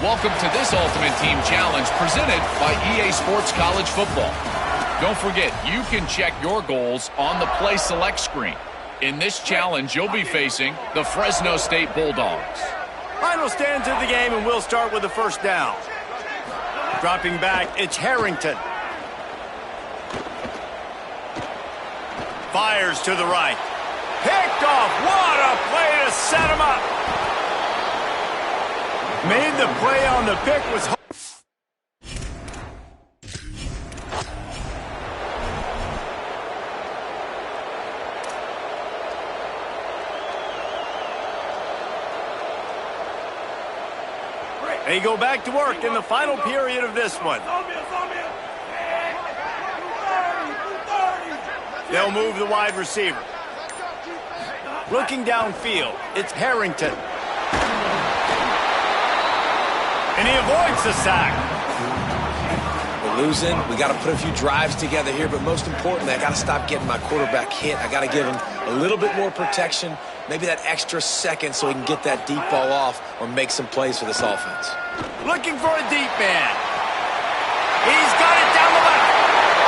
Welcome to this Ultimate Team Challenge presented by EA Sports College Football. Don't forget, you can check your goals on the Play Select screen. In this challenge, you'll be facing the Fresno State Bulldogs. Final stands of the game, and we'll start with the first down. Dropping back, it's Harrington. Fires to the right. Picked off. What a play to set him up. Made the play on the pick was... They go back to work in the final period of this one. They'll move the wide receiver. Looking downfield, it's Harrington. And he avoids the sack. We're losing. We got to put a few drives together here, but most importantly, I got to stop getting my quarterback hit. I got to give him a little bit more protection, maybe that extra second so he can get that deep ball off or make some plays for this offense. Looking for a deep man. He's got it down the left.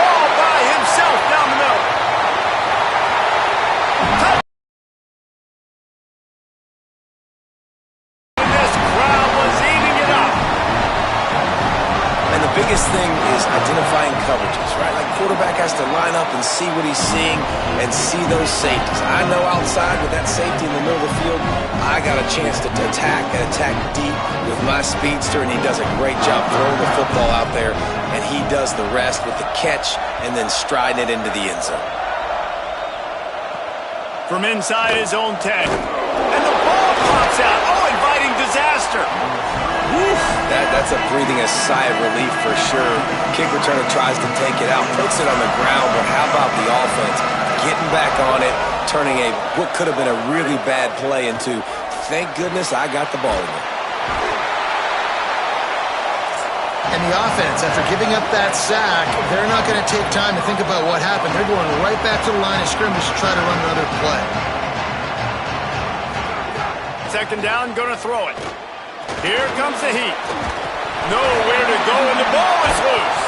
All by himself down the middle. This crowd was eating it up. And the biggest thing is identifying coverages, right? Like quarterback has to line up and see what he's seeing and see those safeties. I know outside with that safety in the middle of the field, I got a chance to attack and attack deep with my speedster, and he does a great job throwing the football out there, and he does the rest with the catch and then striding it into the end zone. From inside his own 10. And the ball pops out. Oh, inviting disaster. Woof. That's a breathing a sigh of relief for sure. Kick returner tries to take it out, puts it on the ground, but how about the offense getting back on it, turning what could have been a really bad play into, thank goodness I got the ball in there. And the offense, after giving up that sack, they're not going to take time to think about what happened. They're going right back to the line of scrimmage to try to run another play. Second down, going to throw it. Here comes the heat. Nowhere to go, and the ball is loose.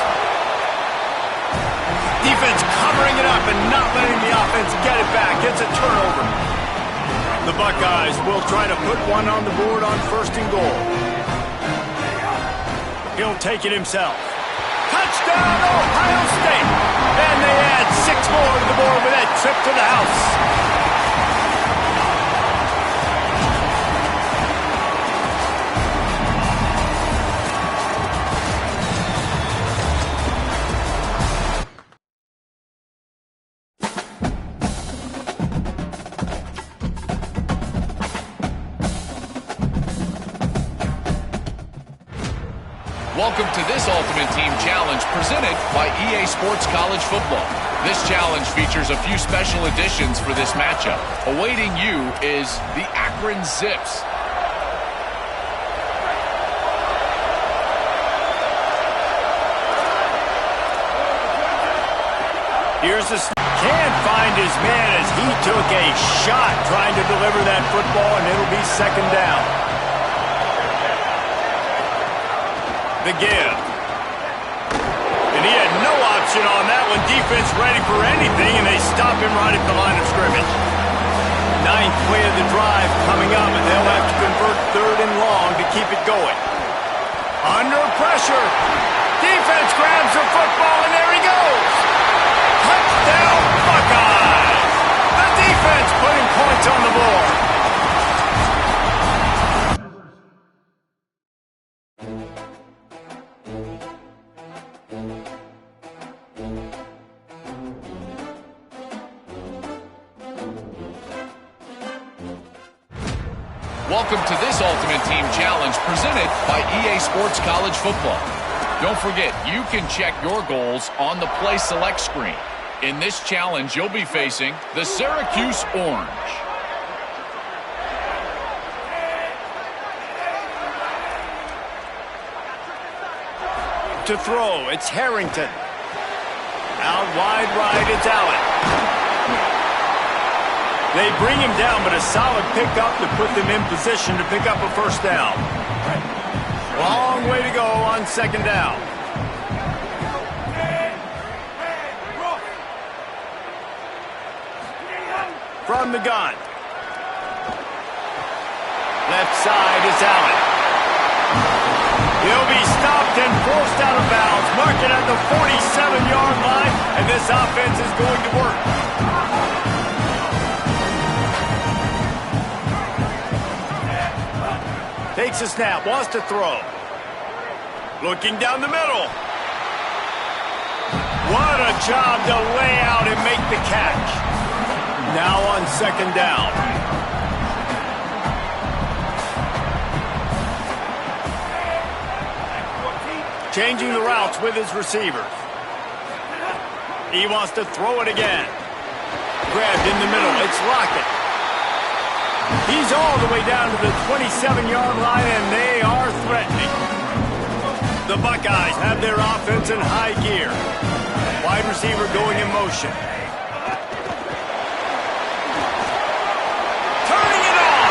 Defense covering it up and not letting the offense get it back. It's a turnover. The Buckeyes will try to put one on the board on 1st and goal. He'll take it himself. Touchdown, Ohio State! And they add 6 more to the board with that trip to the house. Welcome to this Ultimate Team Challenge presented by EA Sports College Football. This challenge features a few special additions for this matchup. Awaiting you is the Akron Zips. Here's the can't find his man as he took a shot trying to deliver that football, and it'll be 2nd down. The give. And he had no option on that one. Defense ready for anything, and they stop him right at the line of scrimmage. 9th play of the drive coming up, and they'll have to convert 3rd and long to keep it going. Under pressure. Defense grabs the football, and there he goes. Touchdown, Buckeyes. The defense putting points on the board. Welcome to this Ultimate Team Challenge presented by EA Sports College Football. Don't forget, you can check your goals on the Play Select screen. In this challenge, you'll be facing the Syracuse Orange. To throw, it's Harrington. Out wide right, it's Allen. They bring him down, but a solid pickup to put them in position to pick up a 1st down. Long way to go on second down. From the gun. Left side is Allen. He'll be stopped and forced out of bounds. Mark it at the 47-yard line, and this offense is going to work. Takes a snap, wants to throw. Looking down the middle. What a job to lay out and make the catch. Now on second down. Changing the routes with his receivers. He wants to throw it again. Grabbed in the middle. It's Lockett. He's all the way down to the 27-yard line, and they are threatening. The Buckeyes have their offense in high gear. Wide receiver going in motion. Turning it on!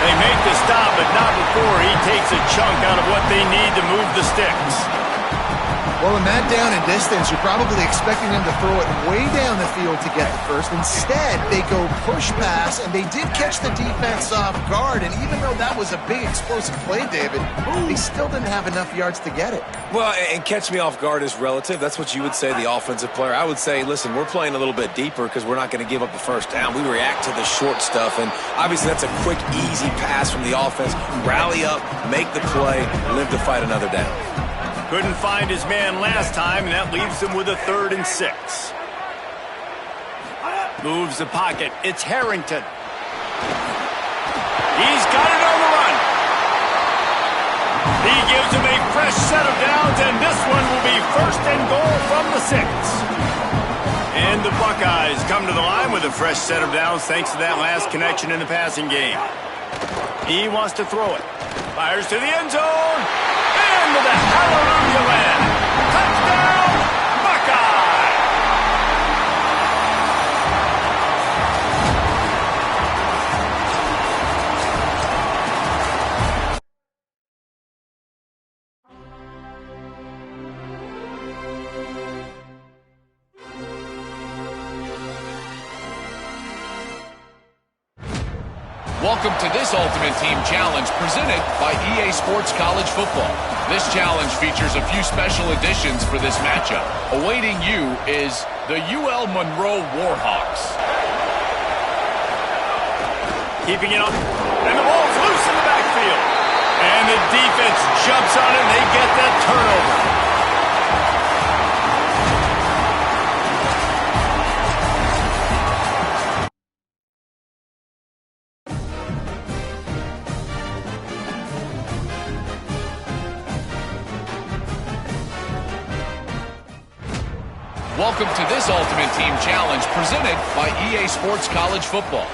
They make the stop, but not before he takes a chunk out of what they need to move the sticks. Well, in that down and distance, you're probably expecting them to throw it way down the field to get the first. Instead, they go push pass, and they did catch the defense off guard. And even though that was a big explosive play, David, they still didn't have enough yards to get it. Well, and catch me off guard is relative. That's what you would say, the offensive player. I would say, listen, we're playing a little bit deeper because we're not going to give up the first down. We react to the short stuff, and obviously that's a quick, easy pass from the offense. Rally up, make the play, live to fight another down. Couldn't find his man last time, and that leaves him with a 3rd and 6. Moves the pocket. It's Harrington. He's got it on the run. He gives him a fresh set of downs, and this one will be 1st and goal from the 6. And the Buckeyes come to the line with a fresh set of downs thanks to that last connection in the passing game. He wants to throw it. Fires to the end zone. Into the hallelujah land. Touchdown, Buckeye! Welcome to this Ultimate Team Challenge presented by EA Sports College Football. This challenge features a few special additions for this matchup. Awaiting you is the UL Monroe Warhawks. Keeping it up, and the ball's loose in the backfield. And the defense jumps on it, and they get that turnover. Welcome to this Ultimate Team Challenge presented by EA Sports College Football.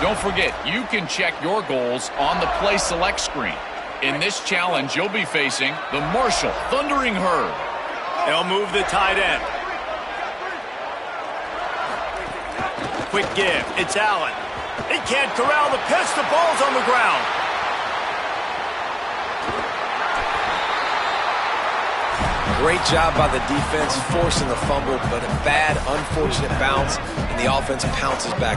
Don't forget, you can check your goals on the Play Select screen. In this challenge, you'll be facing the Marshall Thundering Herd. They'll move the tight end. Quick give. It's Allen. He can't corral the pitch. The ball's on the ground. Great job by the defense, forcing the fumble, but a bad, unfortunate bounce, and the offense pounces back.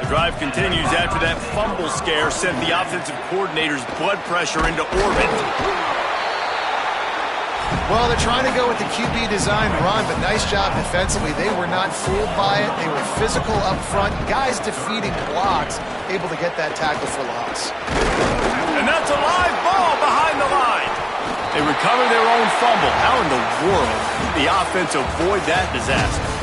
The drive continues after that fumble scare sent the offensive coordinator's blood pressure into orbit. Well, they're trying to go with the QB design run, but nice job defensively. They were not fooled by it. They were physical up front. Guys defeating blocks, able to get that tackle for loss. And that's a live ball behind the line. They recover their own fumble. How in the world did the offense avoid that disaster?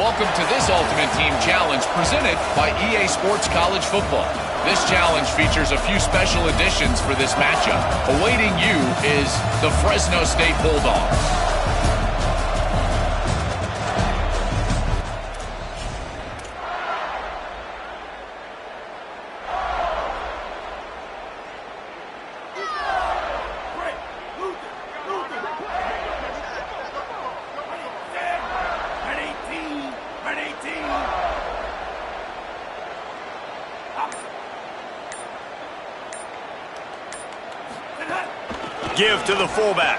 Welcome to this Ultimate Team Challenge presented by EA Sports College Football. This challenge features a few special additions for this matchup. Awaiting you is the Fresno State Bulldogs. Give to the fullback.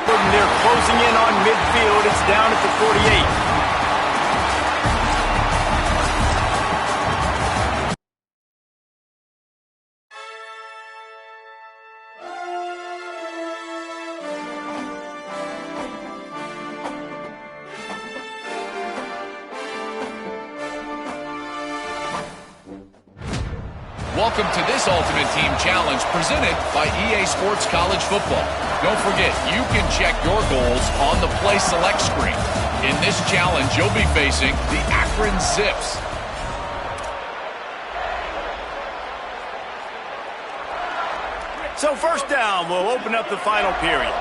They're closing in on midfield. It's down at the 48. Welcome to this Ultimate Team Challenge presented by EA Sports College Football. Don't forget, you can check your goals on the Play Select screen. In this challenge, you'll be facing the Akron Zips. So first down, we'll open up the final period.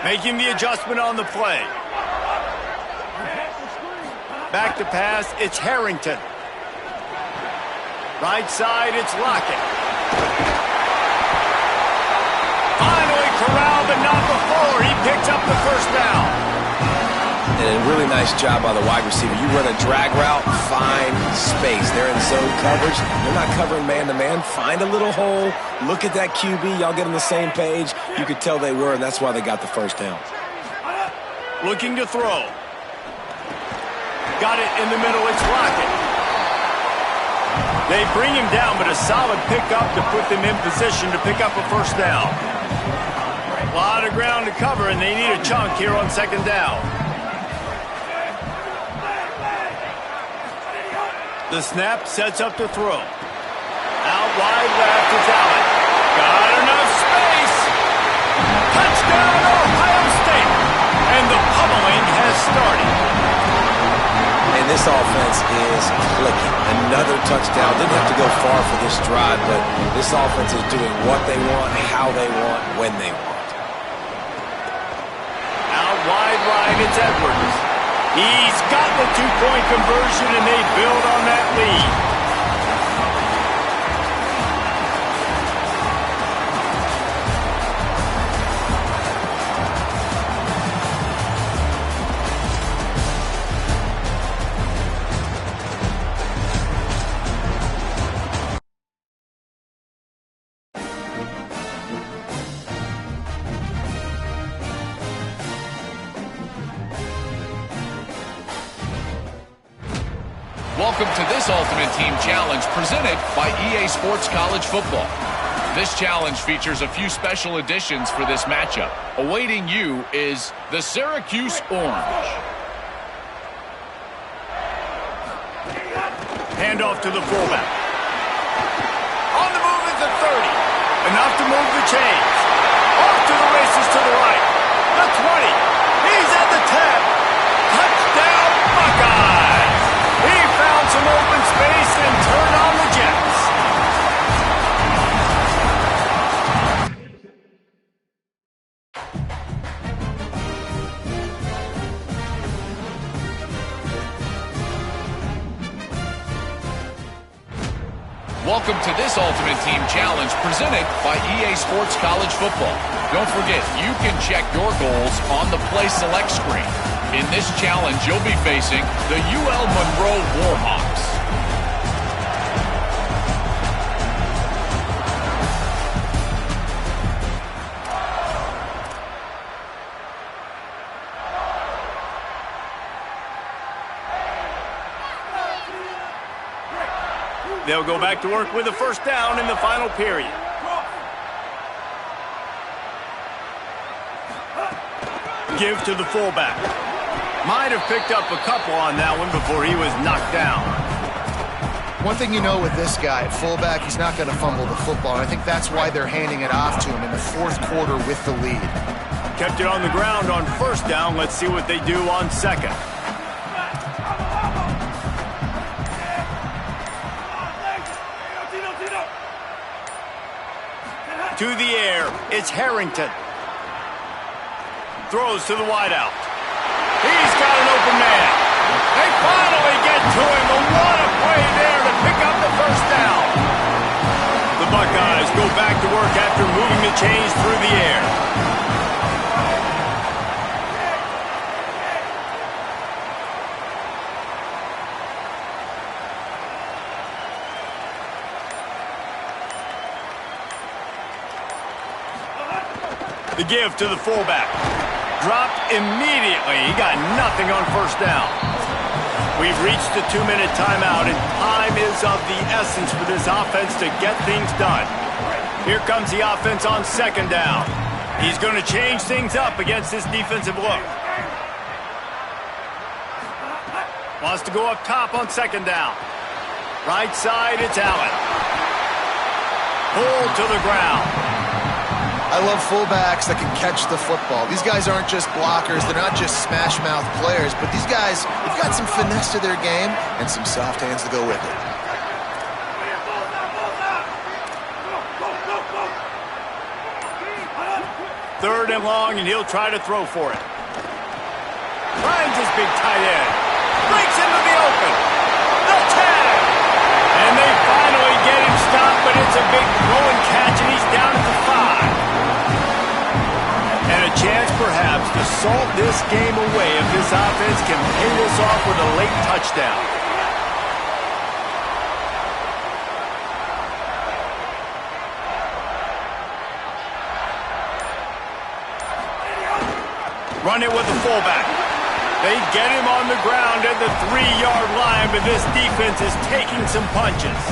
Making the adjustment on the play. Back to pass, it's Harrington. Right side, it's Lockett. Finally corralled, but not before. He picks up the first down. And a really nice job by the wide receiver. You run a drag route, find space. They're in zone coverage. They're not covering man-to-man. Find a little hole. Look at that QB. Y'all get on the same page. You could tell they were, and that's why they got the first down. Looking to throw. Got it in the middle. It's Lockett. They bring him down, but a solid pickup to put them in position to pick up a first down. A lot of ground to cover, and they need a chunk here on second down. The snap sets up to throw. Out wide left, it's Allen. Got enough space. Touchdown, Ohio State. And the pummeling has started. And this offense is clicking. Another touchdown. Didn't have to go far for this drive, but this offense is doing what they want, how they want, when they want. Out wide right, it's Edwards. He's got the two-point conversion, and they build on that lead. Welcome to this Ultimate Team Challenge presented by EA Sports College Football. This challenge features a few special additions for this matchup. Awaiting you is the Syracuse Orange. Handoff to the fullback. On the move is the 30. Enough to move the chains. Off to the races to the right. The 20. He's at the 10. Touchdown, Buckeyes. He found some open space and turned on the Jets. Welcome to this Ultimate Team Challenge presented by EA Sports College Football. Don't forget, you can check your goals on the Play Select screen. In this challenge, you'll be facing the UL Monroe Warhawks. They'll go back to work with a first down in the final period. Give to the fullback. Might have picked up a couple on that one before he was knocked down. One thing you know with this guy, at fullback, he's not going to fumble the football. And I think that's why they're handing it off to him in the fourth quarter with the lead. Kept it on the ground on first down. Let's see what they do on second. to the air. It's Harrington. Throws to the wideout. He's got an open man. They finally get to him. And what a play there to pick up the first down. The Buckeyes go back to work after moving the chains through the air. The give to the fullback. Dropped immediately. He got nothing on first down. We've reached the 2-minute timeout, and time is of the essence for this offense to get things done. Here comes the offense on second down. He's going to change things up against this defensive look. Wants to go up top on second down. Right side, it's Allen. Pulled to the ground. I love fullbacks that can catch the football. These guys aren't just blockers. They're not just smash-mouth players. But these guys, they've got some finesse to their game and some soft hands to go with it. Third and long, and he'll try to throw for it. Finds his big tight end. Breaks into the open. The tag! And they finally get him stopped, but it's a big throw and catch, and he's down at the 5. And a chance, perhaps, to salt this game away if this offense can pay this off with a late touchdown. Run it with the fullback. They get him on the ground at the 3-yard line, but this defense is taking some punches.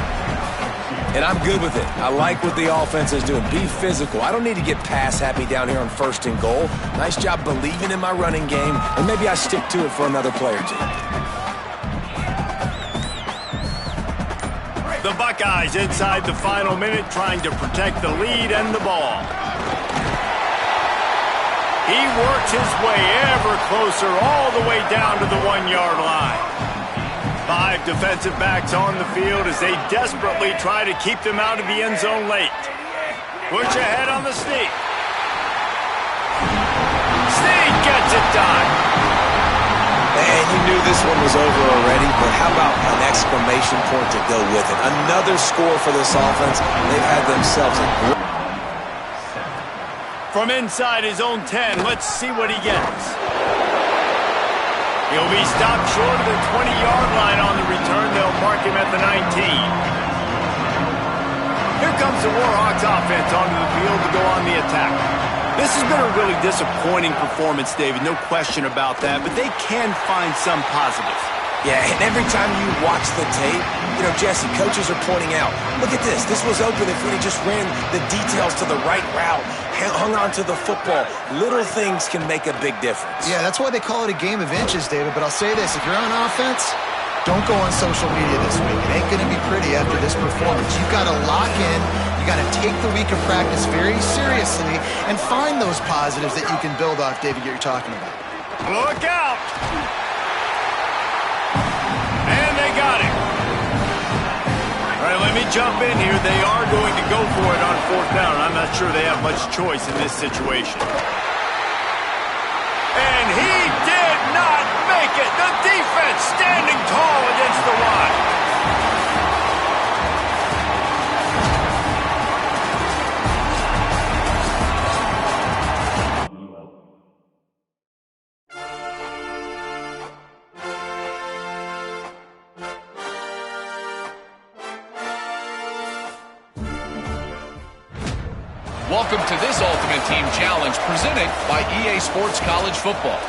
And I'm good with it. I like what the offense is doing. Be physical. I don't need to get pass-happy down here on 1st and goal. Nice job believing in my running game, and maybe I stick to it for another play or two. The Buckeyes inside the final minute trying to protect the lead and the ball. He works his way ever closer all the way down to the 1-yard line. 5 defensive backs on the field as they desperately try to keep them out of the end zone late. Push ahead on the sneak. Sneak gets it done. Man, you knew this one was over already, but how about an exclamation point to go with it? Another score for this offense. They've had themselves a great... From inside his own 10, let's see what he gets. He'll be stopped short of the 20-yard line on the return. They'll mark him at the 19. Here comes the Warhawks offense onto the field to go on the attack. This has been a really disappointing performance, David, no question about that, but they can find some positives. Yeah, and every time you watch the tape, you know, Jesse, coaches are pointing out, look at this. This was open if we just ran the details to the right route, hung on to the football. Little things can make a big difference. Yeah, that's why they call it a game of inches, David. But I'll say this, if you're on offense, don't go on social media this week. It ain't going to be pretty after this performance. You've got to lock in. You got to take the week of practice very seriously and find those positives that you can build off, David, you're talking about. Look out! And they got him. All right, let me jump in here. They are going to go for it on 4th down. I'm not sure they have much choice in this situation. And he did not make it. The defense standing tall against the run. Welcome to this Ultimate Team Challenge presented by EA Sports College Football.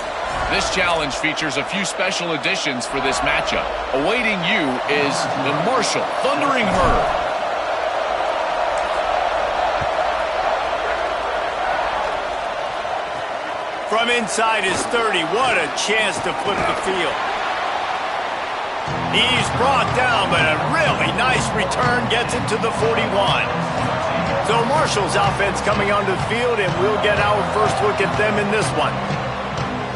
This challenge features a few special additions for this matchup. Awaiting you is the Marshall Thundering Herd. From inside his 30, what a chance to flip the field. He's brought down, but a really nice return gets him to the 41. So Marshall's offense coming onto the field, and we'll get our first look at them in this one.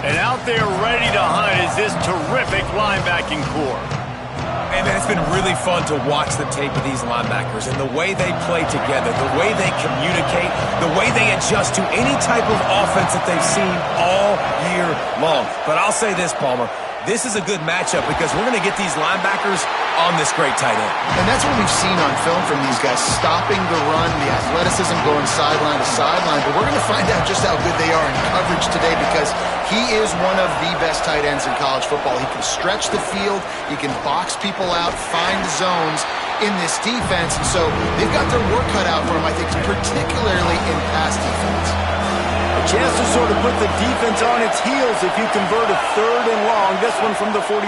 And out there ready to hunt is this terrific linebacking core. Hey, man, it's been really fun to watch the tape of these linebackers and the way they play together, the way they communicate, the way they adjust to any type of offense that they've seen all year long. But I'll say this, Palmer, this is a good matchup because we're going to get these linebackers on this great tight end. And that's what we've seen on film from these guys, stopping the run, the athleticism going sideline to sideline. But we're going to find out just how good they are in coverage today because he is one of the best tight ends in college football. He can stretch the field, he can box people out, find zones in this defense. And so they've got their work cut out for him, I think, particularly in pass defense. A chance to sort of put the defense on its heels if you convert a 3rd and long. This one from the 44.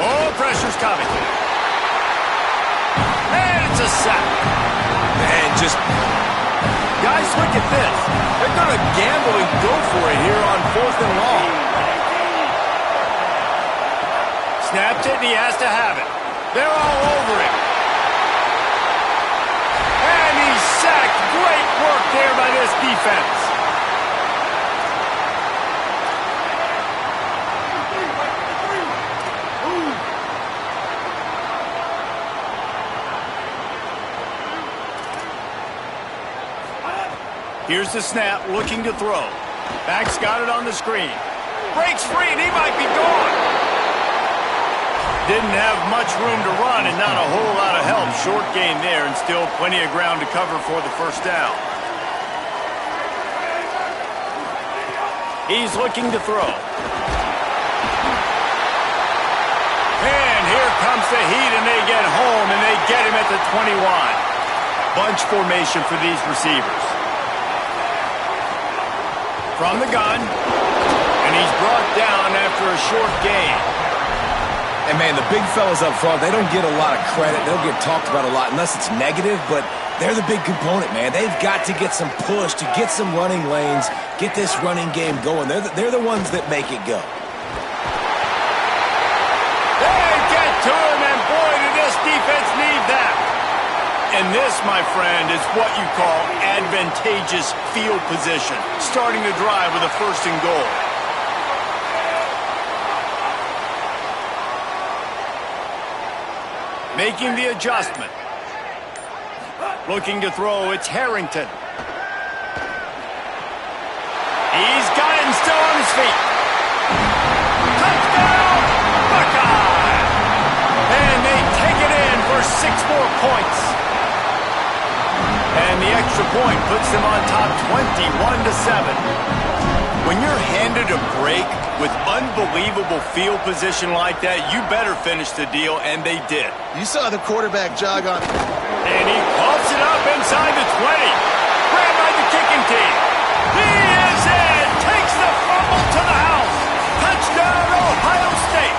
Oh, pressure's coming. And it's a sack. And just... Guys, look at this. They're going to gamble and go for it here on 4th and long. Snapped it, and he has to have it. They're all over him. And he's sacked. Great work there by this defense. Here's the snap, looking to throw. Back's got it on the screen. Breaks free, and he might be gone. Didn't have much room to run and not a whole lot of help. Short gain there and still plenty of ground to cover for the first down. He's looking to throw. And here comes the heat, and they get home, and they get him at the 21. Bunch formation for these receivers. From the gun, and he's brought down after a short gain. And, man, the big fellas up front, they don't get a lot of credit. They don't get talked about a lot unless it's negative, but they're the big component, man. They've got to get some push, to get some running lanes, get this running game going. They're the ones that make it go. They get to him, and boy, did this defense need that. And this, my friend, is what you call advantageous field position. Starting the drive with a 1st and goal. Making the adjustment. Looking to throw, it's Harrington. He's got it and still on his feet. Touchdown, Buckeye! And they take it in for 6 more points. And the extra point puts them on top 21-7. When you're handed a break with unbelievable field position like that, you better finish the deal, and they did. You saw the quarterback jog on. And he pops it up inside the 20. Grabbed by the kicking team. He is in. Takes the fumble to the house. Touchdown, Ohio State.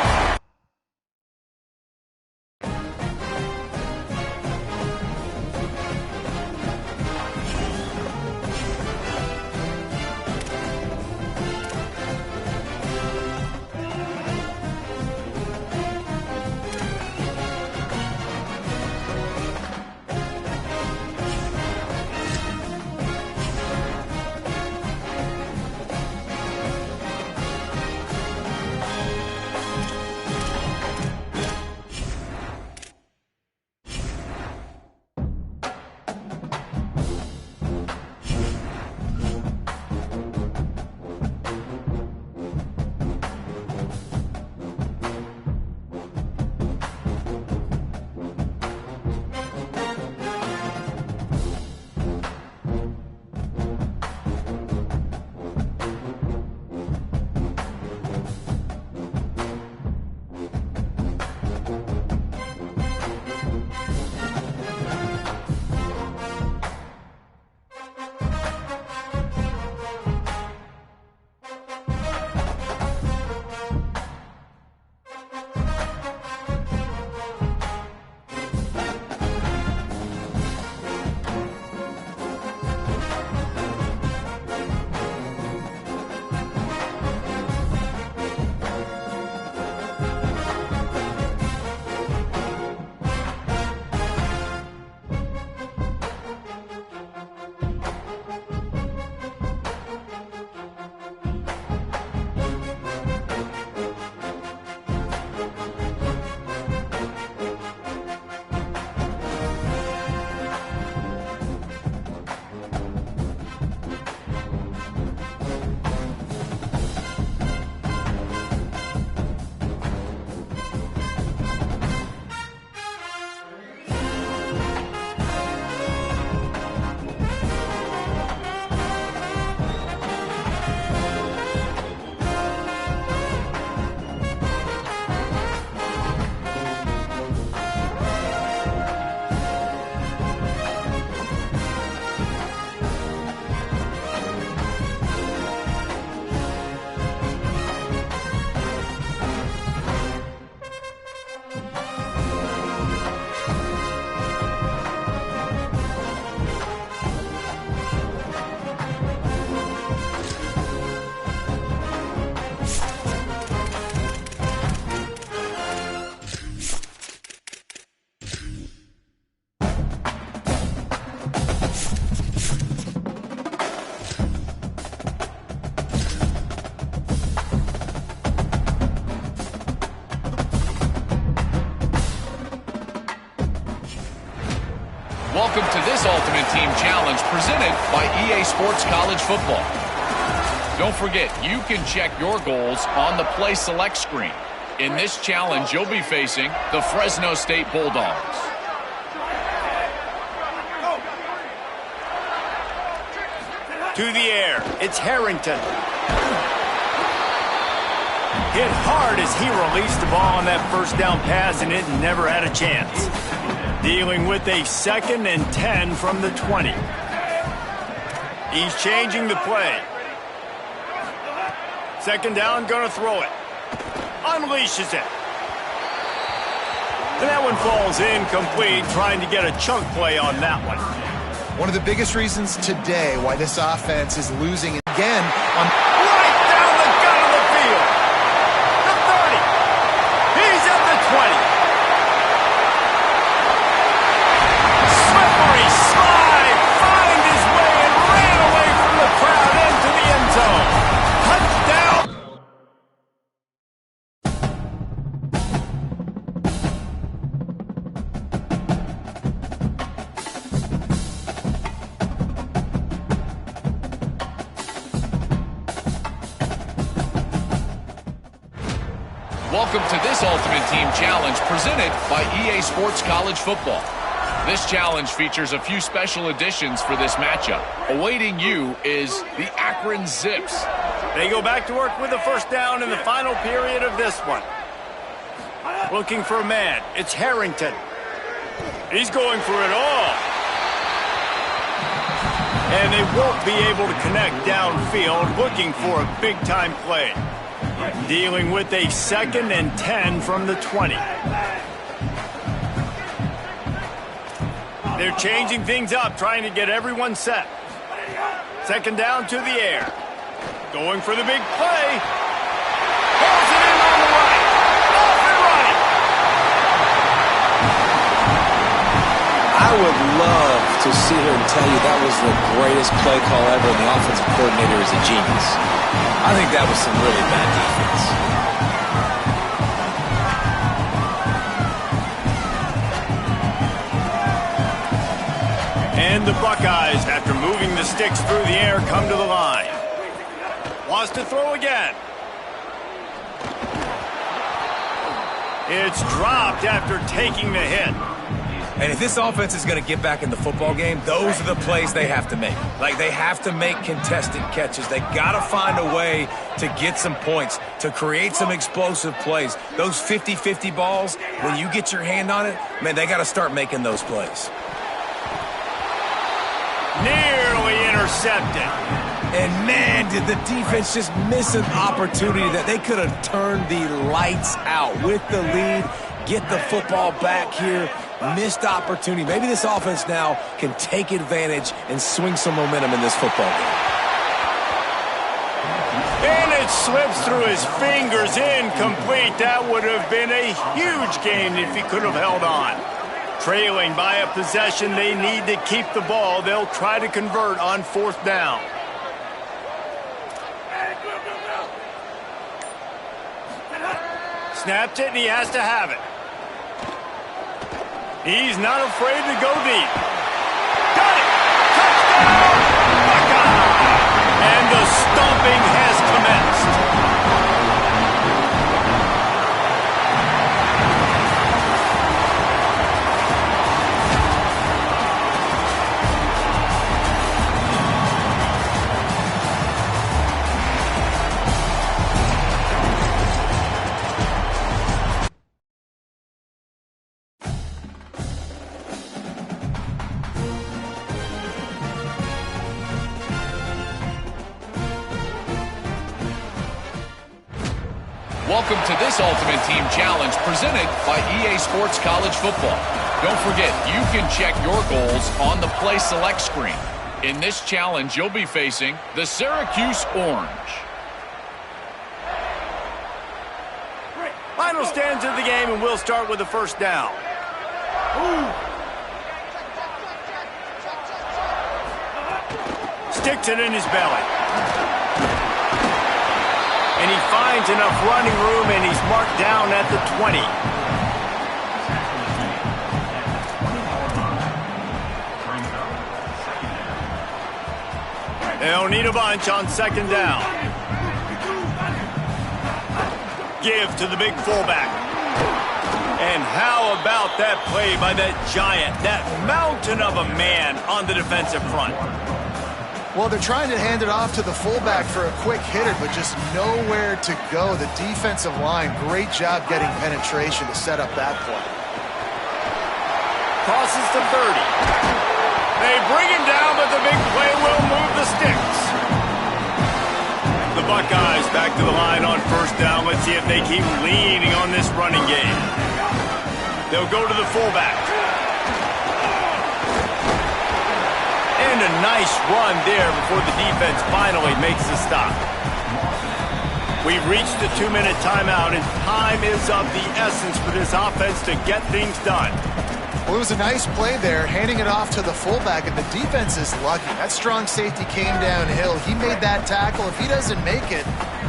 Welcome to this Ultimate Team Challenge presented by EA Sports College Football. Don't forget, you can check your goals on the Play Select screen. In this challenge, you'll be facing the Fresno State Bulldogs. To the air, it's Harrington. Hit hard as he released the ball on that first down pass, and it never had a chance. Dealing with a 2nd and 10 from the 20. He's changing the play. 2nd down, gonna throw it. Unleashes it. And that one falls incomplete, trying to get a chunk play on that one. One of the biggest reasons today why this offense is losing again on... Right down the gut of the field. The 30. He's at the 20. Slippery slide. Find his way and ran away from the crowd into the end zone. Touchdown. Welcome to this Ultimate Team Challenge presented by EA Sports College Football. This challenge features a few special additions for this matchup. Awaiting you is the Akron Zips. They go back to work with the first down in the final period of this one. Looking for a man. It's Harrington. He's going for it all. And they won't be able to connect downfield, looking for a big-time play. Dealing with a 2nd and 10 from the 20. They're changing things up, trying to get everyone set. 2nd down to the air. Going for the big play. Pulls it in on the right. Off and running. I would love to sit here and tell you that was the greatest play call ever, and the offensive coordinator is a genius. I think that was some really bad defense. And the Buckeyes, after moving the sticks through the air, come to the line. Wants to throw again. It's dropped after taking the hit. And if this offense is going to get back in the football game, those are the plays they have to make. Like, they have to make contested catches. They got to find a way to get some points, to create some explosive plays. Those 50-50 balls, when you get your hand on it, man, they got to start making those plays. Nearly intercepted. And, man, did the defense just miss an opportunity that they could have turned the lights out with the lead, get the football back here. Missed opportunity. Maybe this offense now can take advantage and swing some momentum in this football game. And it slips through his fingers, incomplete. That would have been a huge gain if he could have held on. Trailing by a possession, they need to keep the ball. They'll try to convert on 4th down. Snapped it, and he has to have it. He's not afraid to go deep. Got it! Touchdown! Buckeye! And the stomping has commenced. Welcome to this Ultimate Team Challenge presented by EA Sports College Football. Don't forget, you can check your goals on the Play Select screen. In this challenge, you'll be facing the Syracuse Orange. Final stands of the game, and we'll start with the first down. Sticks it in his belly. And he finds enough running room, and he's marked down at the 20. They'll need a bunch on second down. Give to the big fullback. And how about that play by that giant, that mountain of a man on the defensive front? Well, they're trying to hand it off to the fullback for a quick hitter, but just nowhere to go. The defensive line, great job getting penetration to set up that play. Crosses to 30. They bring him down, but the big play will move the sticks. The Buckeyes back to the line on first down. Let's see if they keep leaning on this running game. They'll go to the fullback. And a nice run there before the defense finally makes the stop. We've reached the 2-minute timeout, and time is of the essence for this offense to get things done. Well, it was a nice play there, handing it off to the fullback, and the defense is lucky. That strong safety came downhill. He made that tackle. If he doesn't make it,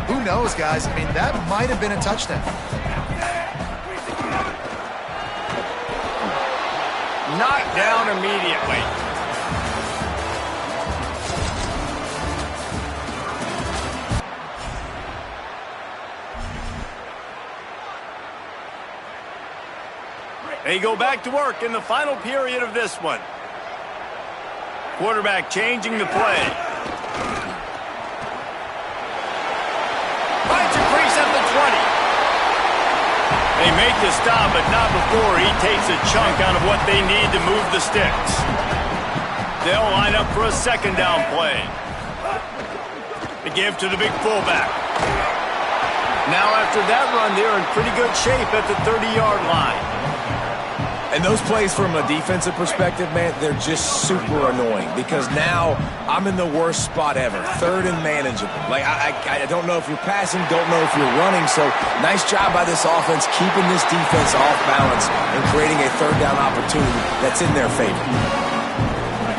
who knows, guys? I mean, that might have been a touchdown. Knocked down immediately. They go back to work in the final period of this one. Quarterback changing the play. Finds a crease at the 20. They make the stop, but not before he takes a chunk out of what they need to move the sticks. They'll line up for a second down play. They give to the big fullback. Now after that run, they're in pretty good shape at the 30-yard line. And those plays from a defensive perspective, man, they're just super annoying because now I'm in the worst spot ever, third and manageable. Like, I don't know if you're passing, don't know if you're running, so nice job by this offense keeping this defense off balance and creating a third down opportunity that's in their favor.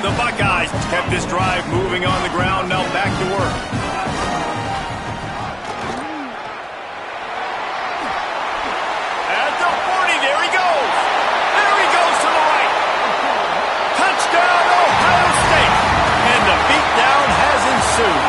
The Buckeyes kept this drive moving on the ground, now back to work. At the 40, there he goes. Touchdown, Ohio State! And the beatdown has ensued.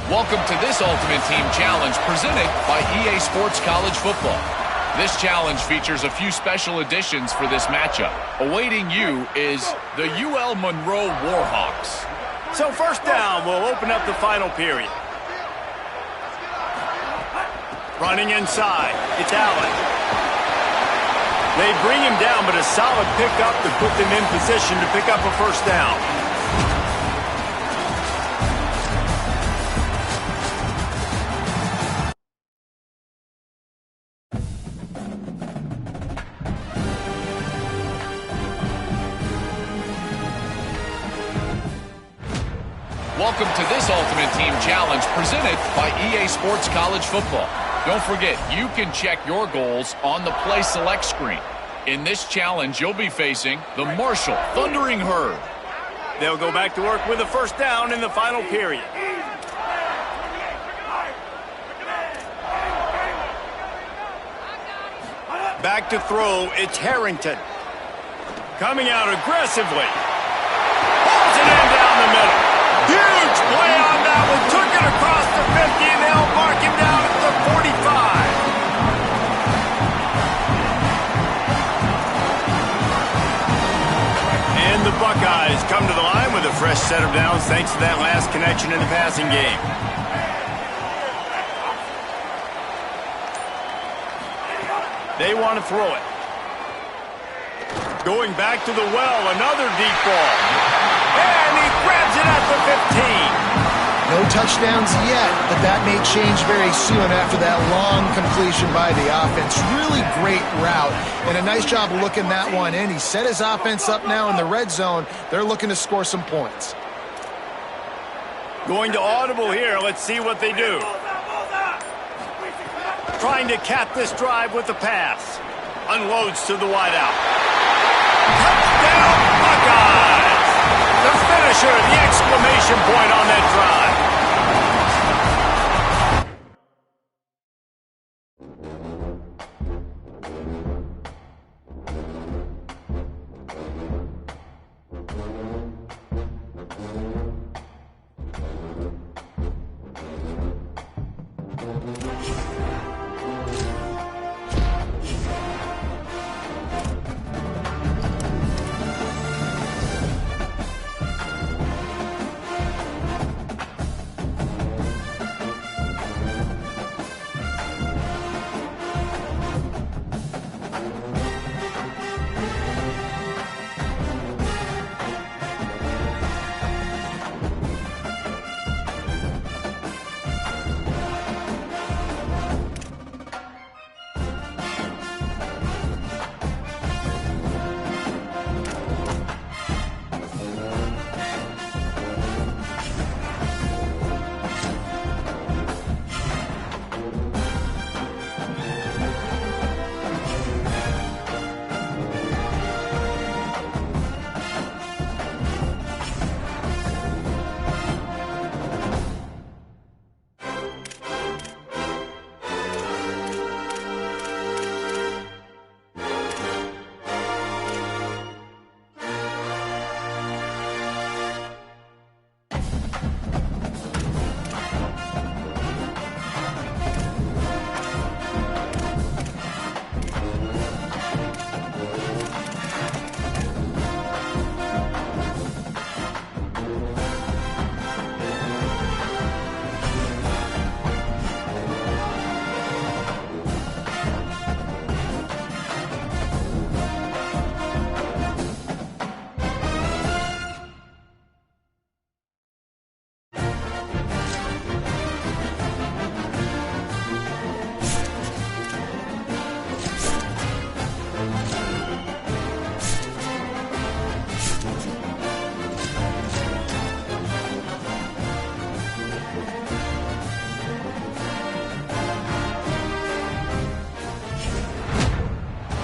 Welcome to this Ultimate Team Challenge presented by EA Sports College Football. This challenge features a few special additions for this matchup. Awaiting you is the UL Monroe Warhawks. So first down will open up the final period. Running inside, it's Allen. They bring him down, but a solid pickup to put them in position to pick up a first down. Welcome to this Ultimate Team Challenge presented by EA Sports College Football. Don't forget, you can check your goals on the Play Select screen. In this challenge, you'll be facing the Marshall Thundering Herd. They'll go back to work with a first down in the final period. Back to throw, it's Harrington. Coming out aggressively. Pulls it in down the middle. Huge play on that one. Took it across the 50, and they'll mark him down at the 45. And the Buckeyes come to the line with a fresh set of downs thanks to that last connection in the passing game. They want to throw it. Going back to the well, another deep ball. And he grabs it at the 15. No touchdowns yet, but that may change very soon after that long completion by the offense. Really great route, and a nice job looking that one in. He set his offense up now in the red zone. They're looking to score some points. Going to audible here. Let's see what they do. Trying to cap this drive with the pass. Unloads to the wideout. Touchdown, Buckeyes! The finisher, the exclamation point on that drive.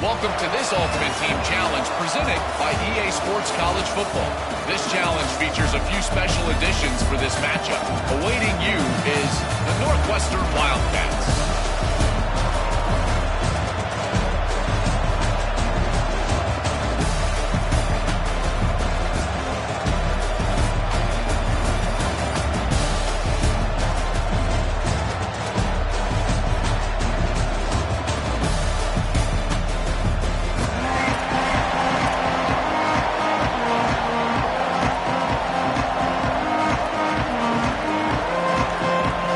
Welcome to this Ultimate Team Challenge presented by EA Sports College Football. This challenge features a few special additions for this matchup. Awaiting you is the Northwestern Wildcats.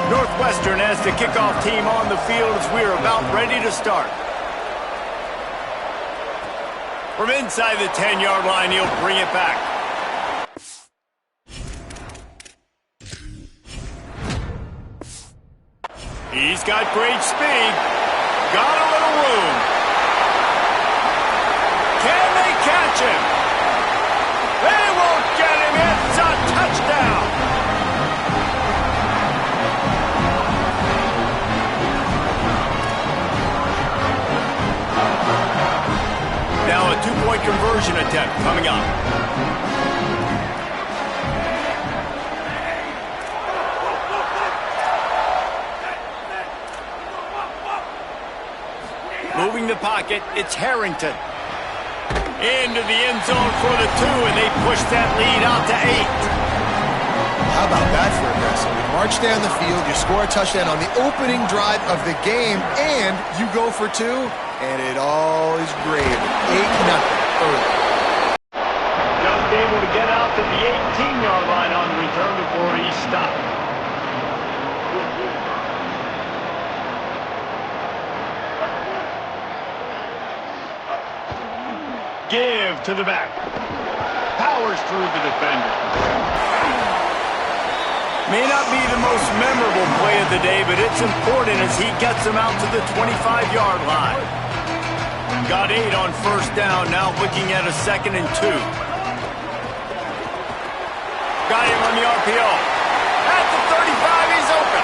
Northwestern has the kickoff team on the field as we are about ready to start. From inside the 10-yard line, he'll bring it back. He's got great speed. Got a little room. Can they catch him? They won't get him. It's a touchdown. Now a two-point conversion attempt coming up. Moving the pocket, it's Harrington. Into the end zone for the 2, and they push that lead out to 8. How about that for aggressive? You march down the field, you score a touchdown on the opening drive of the game, and you go for 2, and it all is gravy. 8-0 early. Just able to get out to the 18-yard line on the return before he stopped. Give to the back. Powers through the defender. May not be the most memorable play of the day, but it's important as he gets him out to the 25-yard line. Got 8 on first down, now looking at a 2nd and 2. Got him on the RPO. At the 35, he's open.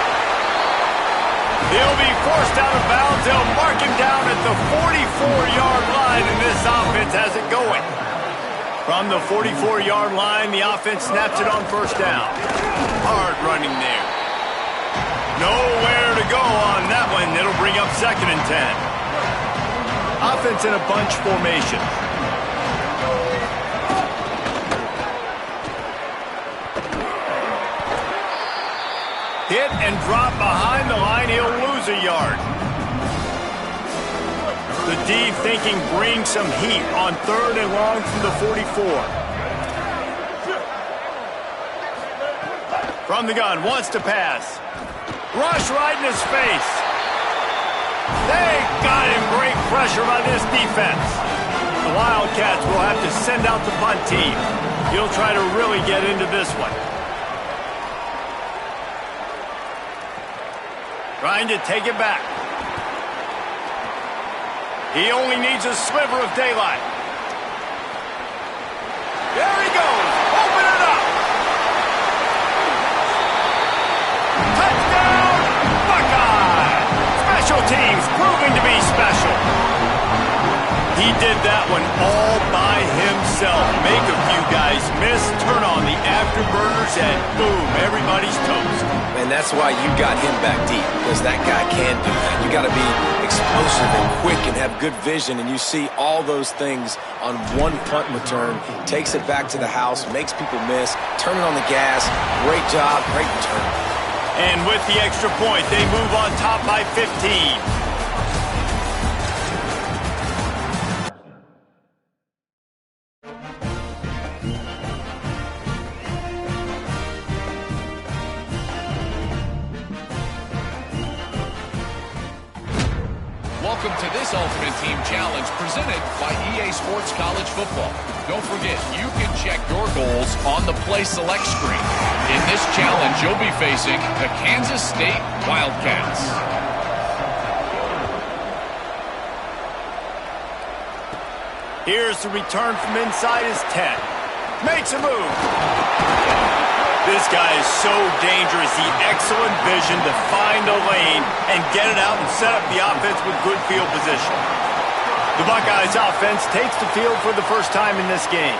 He'll be forced out of bounds. They'll mark him down at the 44-yard line, and this offense has it going. From the 44-yard line, the offense snaps it on first down. Hard running there. Nowhere to go on that one. It'll bring up 2nd and 10. Offense in a bunch formation. Hit and drop behind the line. He'll lose a yard. The D thinking bring some heat on 3rd and long from the 44. From the gun, wants to pass. Rush right in his face. They got him. Great pressure by this defense. The Wildcats will have to send out the punt team. He'll try to really get into this one. Trying to take it back. He only needs a sliver of daylight. There he goes. Open it up. Touchdown, Buckeye. Special teams proving to be special. He did that one all by himself. Make a few guys miss, turn on the afterburners, and boom, everybody's toast. And that's why you got him back deep, because that guy can do that. You got to be explosive and quick and have good vision, and you see all those things on one punt return. Takes it back to the house, makes people miss, turning on the gas. Great job, great return. And with the extra point, they move on top by 15. Welcome to this Ultimate Team Challenge presented by EA Sports College Football. Don't forget, you can check your goals on the Play Select screen. In this challenge, you'll be facing the Kansas State Wildcats. Here's the return from inside his 10. Makes a move. This guy is so dangerous. He excellent vision to find a lane and get it out and set up the offense with good field position. The Buckeyes offense takes the field for the first time in this game.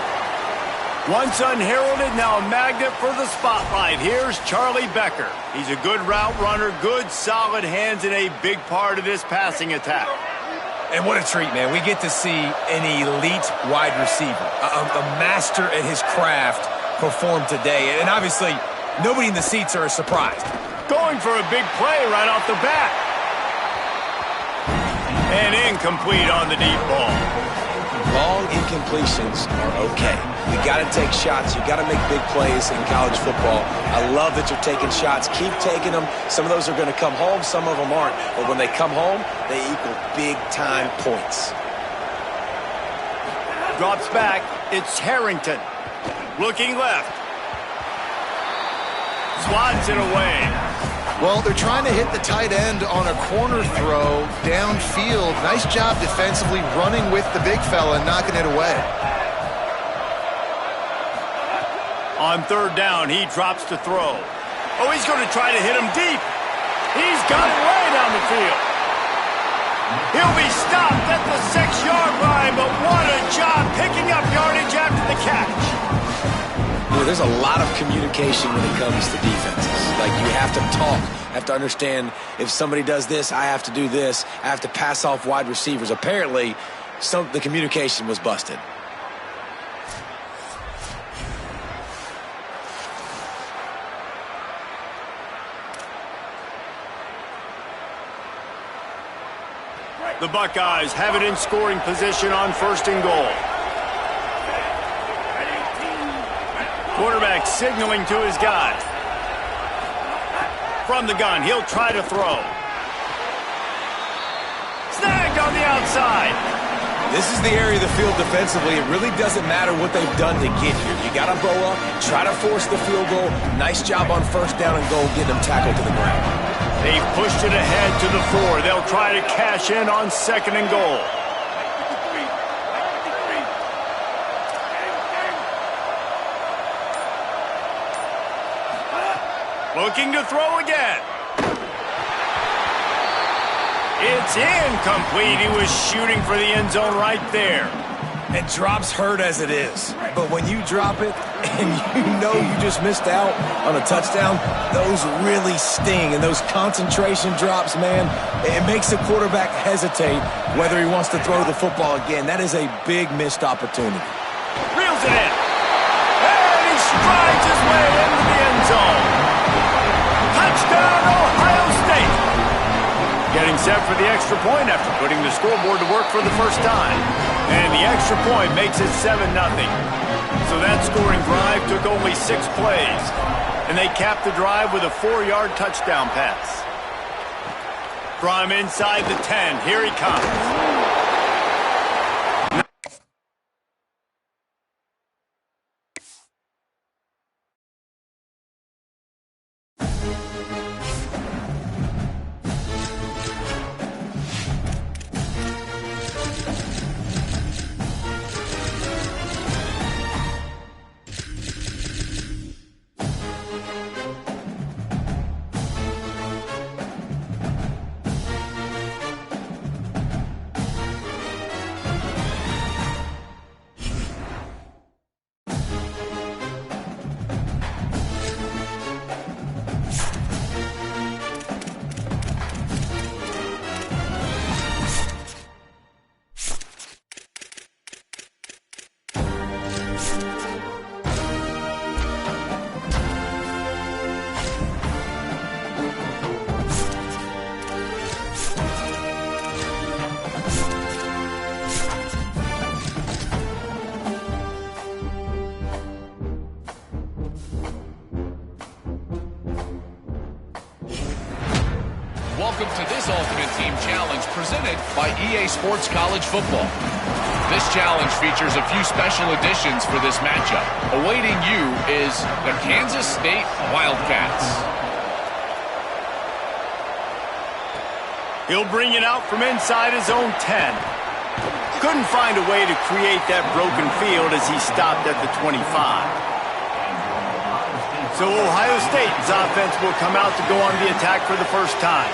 Once unheralded, now a magnet for the spotlight. Here's Charlie Becker. He's a good route runner, good solid hands, and a big part of this passing attack. And what a treat, man. We get to see an elite wide receiver, a master at his craft perform today. And obviously, nobody in the seats are surprised. Going for a big play right off the bat. And incomplete on the deep ball. Long incompletions are okay. You got to take shots. You got to make big plays in college football. I love that you're taking shots. Keep taking them. Some of those are going to come home. Some of them aren't. But when they come home, they equal big-time points. Drops back. It's Harrington. Looking left. Swats it away. Well, they're trying to hit the tight end on a corner throw downfield. Nice job defensively running with the big fella and knocking it away. On 3rd down, he drops to throw. Oh, he's going to try to hit him deep. He's got it way down the field. He'll be stopped at the 6-yard line, but what a job picking up yardage after the catch. There's a lot of communication when it comes to defenses. Like, you have to talk, have to understand if somebody does this, I have to do this. I have to pass off wide receivers. Apparently, the communication was busted. The Buckeyes have it in scoring position on 1st and goal. Quarterback signaling to his guy. From the gun, he'll try to throw. Snagged on the outside. This is the area of the field defensively. It really doesn't matter what they've done to get here. You got to bow up, try to force the field goal. Nice job on 1st down and goal, getting them tackled to the ground. They've pushed it ahead to the 4. They'll try to cash in on 2nd and goal. Looking to throw again. It's incomplete. He was shooting for the end zone right there. And drops hurt as it is. But when you drop it and you know you just missed out on a touchdown, those really sting. And those concentration drops, man, it makes the quarterback hesitate whether he wants to throw the football again. That is a big missed opportunity. Reels it in. And he strides his way into the end zone. Touchdown, Ohio State. Getting set for the extra point after putting the scoreboard to work for the first time. And the extra point makes it 7-0. So that scoring drive took only 6 plays. And they capped the drive with a 4-yard touchdown pass. From inside the 10, here he comes. Welcome to this Ultimate Team Challenge presented by EA Sports College Football. This challenge features a few special additions for this matchup. Awaiting you is the Kansas State Wildcats. He'll bring it out from inside his own 10. Couldn't find a way to create that broken field as he stopped at the 25. So Ohio State's offense will come out to go on the attack for the first time.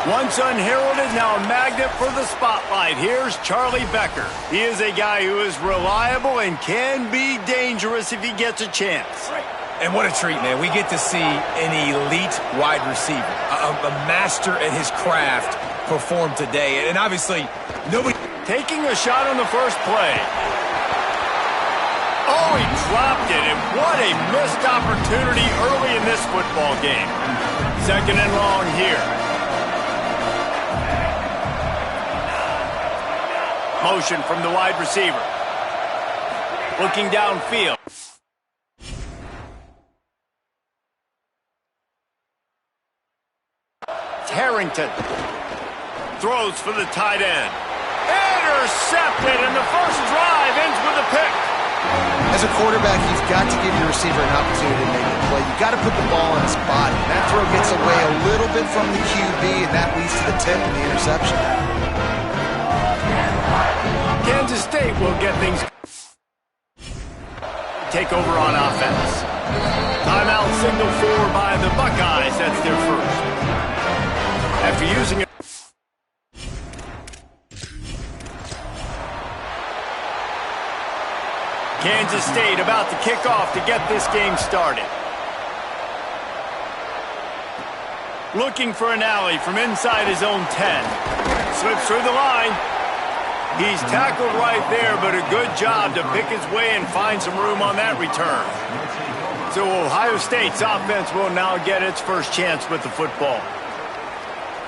Once unheralded, now a magnet for the spotlight. Here's Charlie Becker. He is a guy who is reliable and can be dangerous if he gets a chance. And what a treat, man. We get to see an elite wide receiver, a master at his craft perform today. And obviously, nobody... Taking a shot on the first play. Oh, he dropped it, and what a missed opportunity early in this football game. 2nd and long here. Motion from the wide receiver. Looking downfield. Harrington throws for the tight end. Intercepted, and the first drive ends with a pick. As a quarterback, you've got to give your receiver an opportunity to make a play. You've got to put the ball on his body. That throw gets away a little bit from the QB, and that leads to the tip and the interception. Kansas State will get things take over on offense. Timeout signal for by the Buckeyes. That's their first. After using it. Kansas State about to kick off to get this game started. Looking for an alley from inside his own 10. Slips through the line. He's tackled right there, but a good job to pick his way and find some room on that return. So Ohio State's offense will now get its first chance with the football.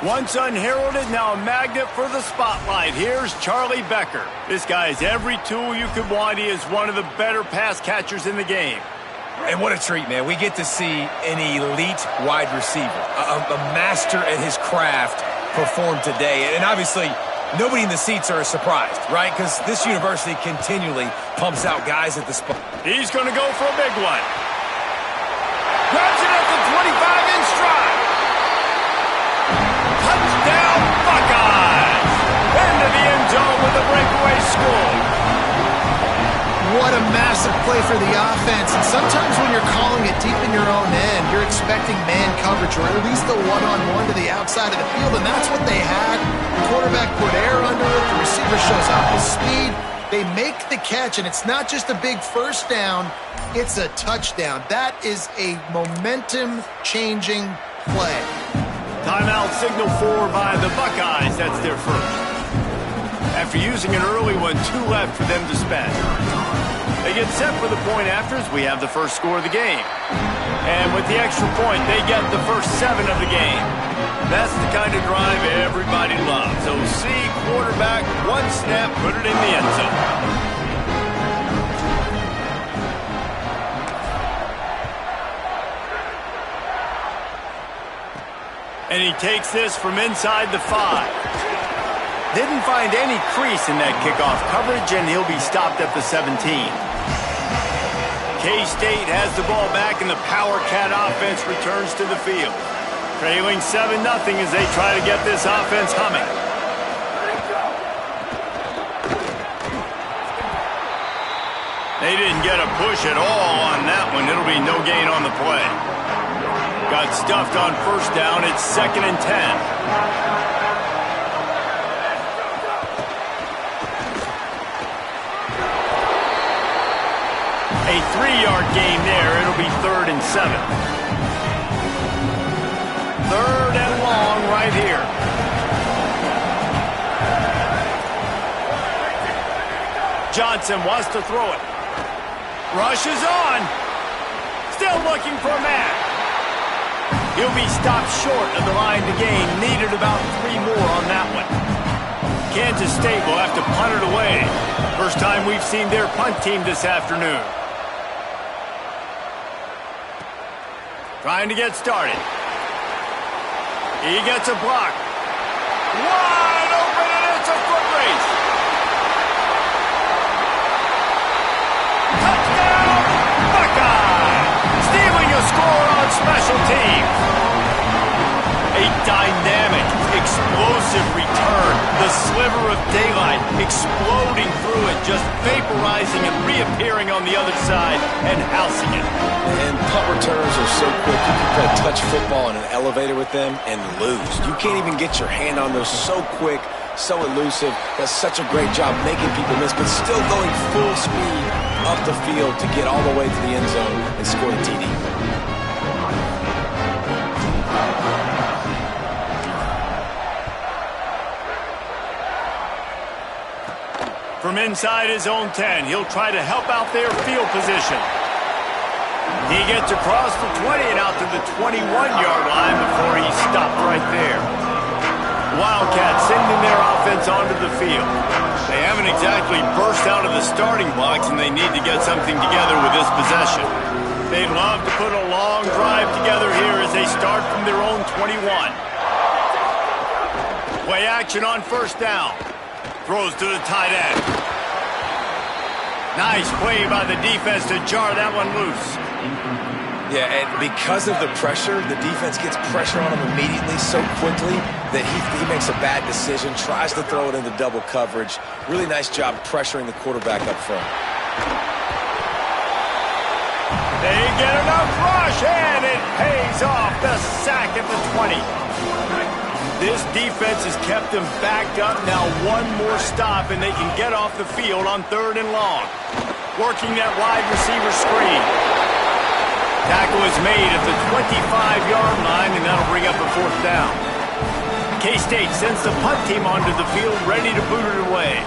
Once unheralded, now a magnet for the spotlight. Here's Charlie Becker. This guy has every tool you could want. He is one of the better pass catchers in the game. And what a treat, man. We get to see an elite wide receiver, a master at his craft perform today. And obviously, nobody in the seats are surprised, right? Because this university continually pumps out guys at the spot. He's going to go for a big one. Grabs it at the 25 in stride. Touchdown, Buckeyes! Into the end zone with a breakaway score. What a massive play for the offense. And sometimes when you're calling it deep in your own end, you're expecting man coverage or at least a one-on-one to the outside of the field, and that's what they had. The quarterback put air under it. The receiver shows off his speed. They make the catch, and it's not just a big first down, it's a touchdown. That is a momentum-changing play. Timeout signal for by the Buckeyes. That's their first. After using an early one, 2 left for them to spend. They get set for the point afters. We have the first score of the game. And with the extra point, they get the first 7 of the game. That's the kind of drive everybody loves. So see quarterback, 1 snap, put it in the end zone. And he takes this from inside the 5. Didn't find any crease in that kickoff coverage, and he'll be stopped at the 17. K-State has the ball back, and the Power Cat offense returns to the field. Trailing 7-0 as they try to get this offense humming. They didn't get a push at all on that one. It'll be no gain on the play. Got stuffed on first down. It's 2nd and 10. A 3-yard gain there. It'll be 3rd and 7. 3rd and long right here. Johnson wants to throw it. Rushes on. Still looking for a man. He'll be stopped short of the line to gain. Needed about 3 more on that one. Kansas State will have to punt it away. First time we've seen their punt team this afternoon. Trying to get started. He gets a block. Wide open, and it's a foot race. Touchdown, Buckeye! Stealing a score on special teams. A dynamic, explosive return. The sliver of daylight exploding through it, just vaporizing and reappearing on the other side and housing it. And punt returns are so quick. You can play touch football in an elevator with them and lose. You can't even get your hand on those. So quick, so elusive. Does such a great job making people miss, but still going full speed up the field to get all the way to the end zone and score the TD. From inside his own 10, he'll try to help out their field position. He gets across the 20 and out to the 21-yard line before he's stopped right there. Wildcats sending their offense onto the field. They haven't exactly burst out of the starting blocks, and they need to get something together with this possession. They'd love to put a long drive together here as they start from their own 21. Play action on first down. Throws to the tight end. Nice play by the defense to jar that one loose. Yeah, and because of the pressure, the defense gets pressure on him immediately so quickly that he makes a bad decision, tries to throw it into double coverage. Really nice job pressuring the quarterback up front. They get enough rush, and it pays off. The sack at the 20. This defense has kept them backed up. Now 1 more stop, and they can get off the field on 3rd and long. Working that wide receiver screen. Tackle is made at the 25-yard line, and that'll bring up a 4th down. K-State sends the punt team onto the field, ready to boot it away.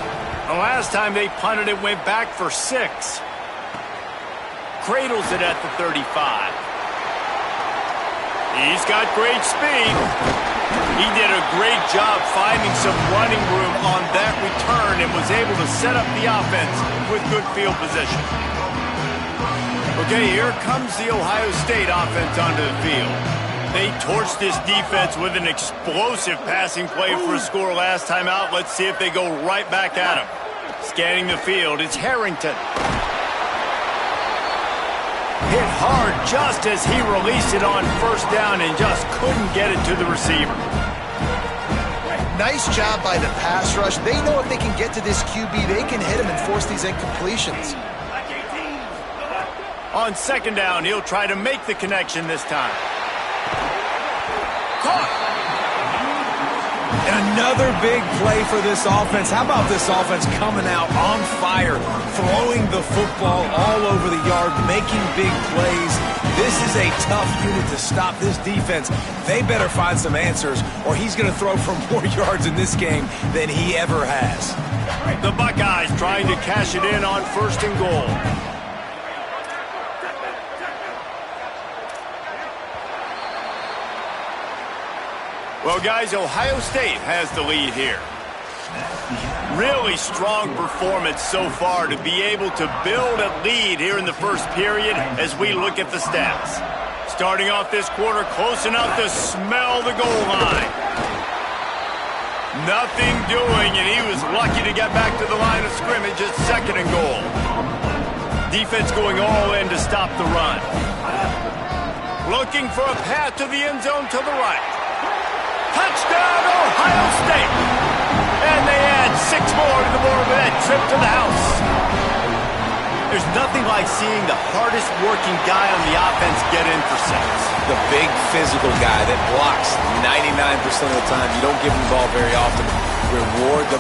The last time they punted, it went back for 6. Cradles it at the 35. He's got great speed. He did a great job finding some running room on that return and was able to set up the offense with good field position. Okay, here comes the Ohio State offense onto the field. They torched this defense with an explosive passing play for a score last time out. Let's see if they go right back at him. Scanning the field, it's Harrington. Hit hard just as he released it on first down and just couldn't get it to the receiver. Nice job by the pass rush. They know if they can get to this QB, they can hit him and force these incompletions. On 2nd down, he'll try to make the connection this time. Caught! And another big play for this offense. How about this offense coming out on fire, throwing the football all over the yard, making big plays. This is a tough unit to stop this defense. They better find some answers, or he's going to throw for more yards in this game than he ever has. The Buckeyes trying to cash it in on 1st and goal. Well, guys, Ohio State has the lead here. Really strong performance so far to be able to build a lead here in the first period as we look at the stats. Starting off this quarter close enough to smell the goal line. Nothing doing, and he was lucky to get back to the line of scrimmage at 2nd and goal. Defense going all in to stop the run. Looking for a path to the end zone to the right. Touchdown, Ohio State! And they add 6 more to the board with that trip to the house. There's nothing like seeing the hardest working guy on the offense get in for sacks. The big physical guy that blocks 99% of the time. You don't give him the ball very often. Reward the...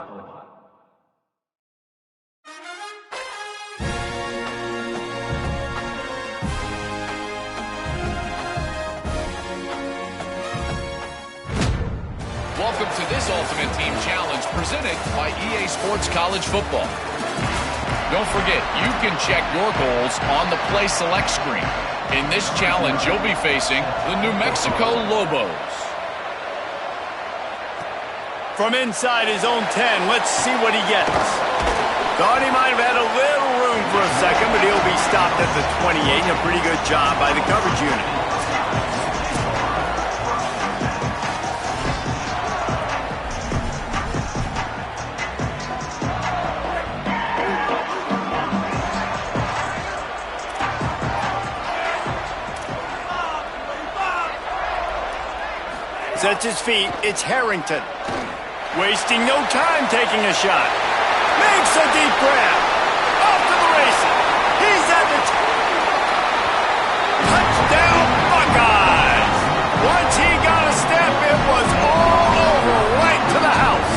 Welcome to this Ultimate Team Challenge presented by EA Sports College Football. Don't forget, you can check your goals on the Play Select screen. In this challenge, you'll be facing the New Mexico Lobos. From inside his own 10, let's see what he gets. Thought he might have had a little room for a second, but he'll be stopped at the 28. A pretty good job by the coverage unit. Sets his feet, it's Harrington. Wasting no time taking a shot. Makes a deep grab. Off to the races. He's at the... Touchdown, Buckeyes! Once he got a step, it was all over, right to the house.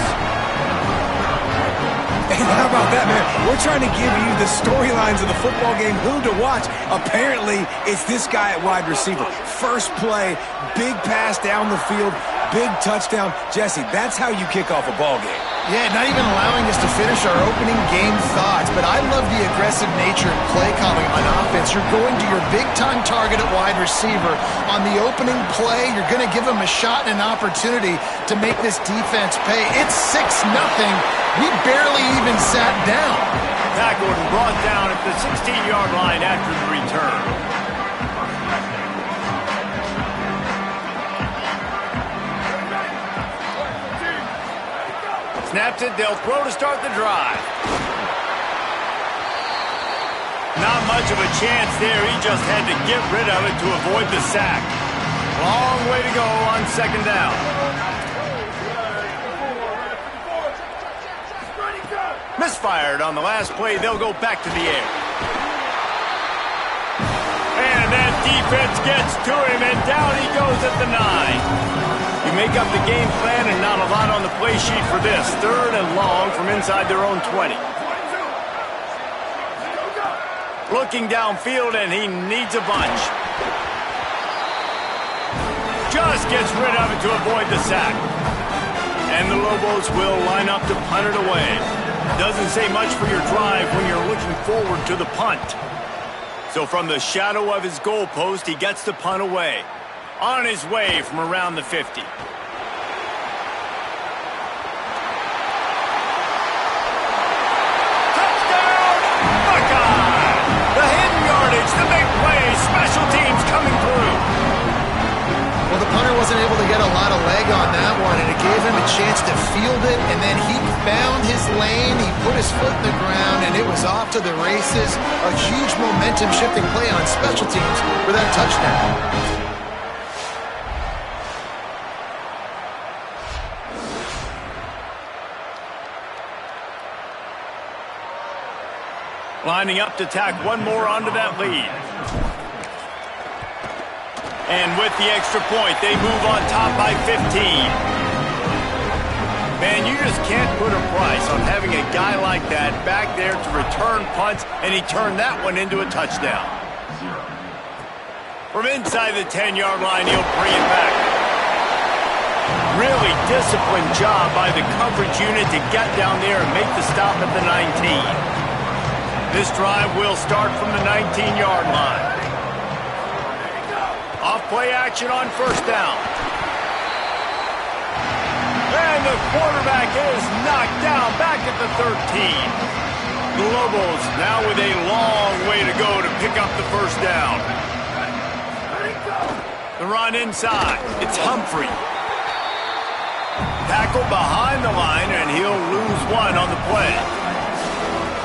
And how about that, man? We're trying to give you the storylines of the football game, who to watch. Apparently, it's this guy at wide receiver. First play, big pass down the field, big touchdown. Jesse, that's how you kick off a ball game. Yeah, not even allowing us to finish our opening game thoughts, but I love the aggressive nature and play calling on offense. You're going to your big-time target at wide receiver. On the opening play, you're going to give him a shot and an opportunity to make this defense pay. It's 6-0. We barely even sat down. Tackled and brought down at the 16-yard line after the return. Snaps it, they'll throw to start the drive. Not much of a chance there. He just had to get rid of it to avoid the sack. Long way to go on 2nd down. Misfired on the last play. They'll go back to the air. And that defense gets to him, and down he goes at the 9. You make up the game plan and not a lot on the play sheet for this. 3rd and long from inside their own 20. Looking downfield, and he needs a bunch. Just gets rid of it to avoid the sack. And the Lobos will line up to punt it away. Doesn't say much for your drive when you're looking forward to the punt. So from the shadow of his goalpost, he gets the punt away. On his way from around the 50. Touchdown, Buckeye! The hidden yardage, the big play, special teams coming through. Well, the punter wasn't able to get a lot of leg on that one, and it gave him a chance to field it, and then he found his lane, he put his foot in the ground, and it was off to the races. A huge momentum-shifting play on special teams for that touchdown. Lining up to tack one more onto that lead. And with the extra point, they move on top by 15. Man, you just can't put a price on having a guy like that back there to return punts, and he turned that one into a touchdown. From inside the 10-yard line, he'll bring it back. Really disciplined job by the coverage unit to get down there and make the stop at the 19. This drive will start from the 19-yard line. Off play action on first down. And the quarterback is knocked down back at the 13. The Lobos now with a long way to go to pick up the first down. The run inside. It's Humphrey. Tackle behind the line, and he'll lose one on the play.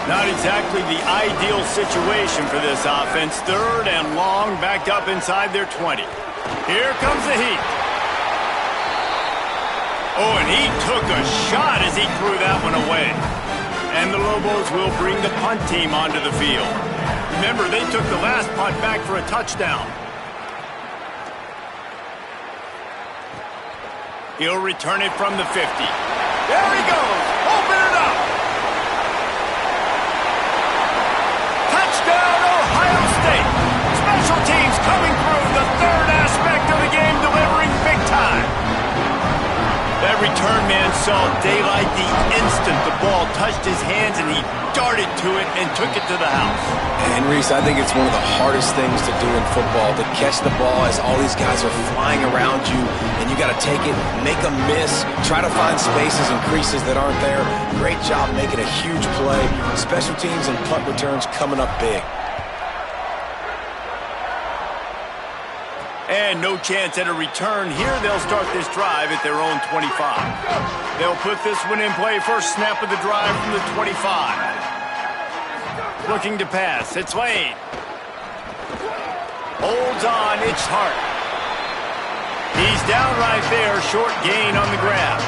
Not exactly the ideal situation for this offense. Third and long, backed up inside their 20. Here comes the heat. Oh, and he took a shot as he threw that one away. And the Lobos will bring the punt team onto the field. Remember, they took the last punt back for a touchdown. He'll return it from the 50. There he goes. Open it up. Touchdown, Ohio State. Special teams coming through. The third aspect of the game, delivering big time. That return man saw daylight the instant the ball touched his hands, and he darted to it and took it to the house. And Reese, I think it's one of the hardest things to do in football, to catch the ball as all these guys are flying around you, and you got to take it, make a miss, try to find spaces and creases that aren't there. Great job making a huge play. Special teams and punt returns coming up big. And no chance at a return here. They'll start this drive at their own 25. They'll put this one in play. First snap of the drive from the 25. Looking to pass. It's Lane. Holds on. It's Hart. He's down right there. Short gain on the grab.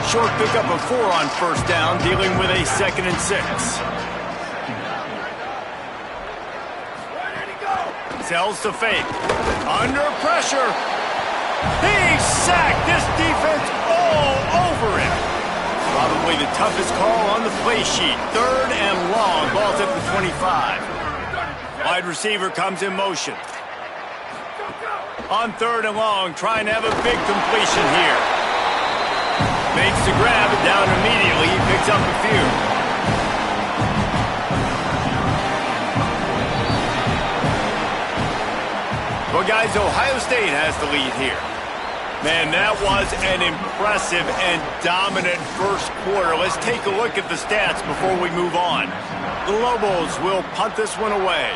Short pickup of 4 on first down, dealing with a 2nd and 6. Sells to fake. Under pressure. He's sacked. This defense all over him. Probably the toughest call on the play sheet. Third and long. Ball's at the 25. Wide receiver comes in motion. On third and long, trying to have a big completion here. Makes the grab, down immediately. He picks up a few. Well, guys, Ohio State has the lead here. Man, that was an impressive and dominant first quarter. Let's take a look at the stats before we move on. The Lobos will punt this one away.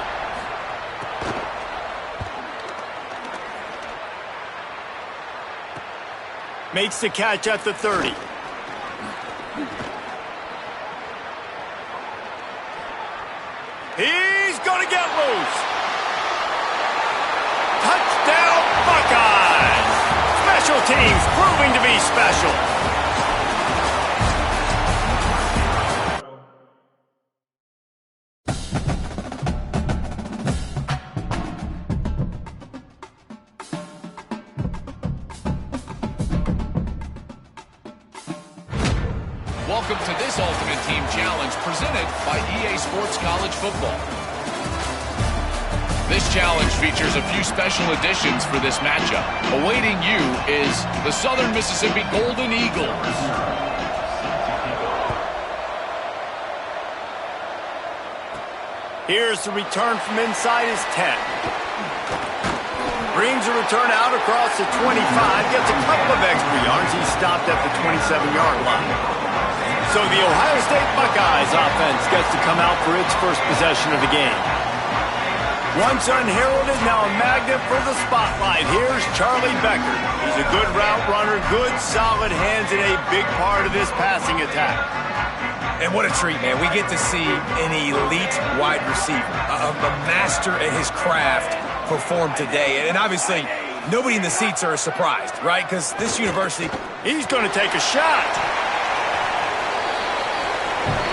Makes the catch at the 30. He's going to get loose. Touchdown, Buckeyes! Special teams proving to be special. Welcome to this Ultimate Team Challenge presented by EA Sports College Football. This challenge features a few special additions for this matchup. Awaiting you is the Southern Mississippi Golden Eagles. Here's the return from inside his 10. Brings a return out across the 25. Gets a couple of extra yards. He's stopped at the 27-yard line. So the Ohio State Buckeyes offense gets to come out for its first possession of the game. Once unheralded, now a magnet for the spotlight. Here's Charlie Becker. He's a good route runner, good solid hands, and a big part of this passing attack. And what a treat, man. We get to see an elite wide receiver, a master at his craft perform today. And obviously, nobody in the seats are surprised, right? Because this university... He's going to take a shot.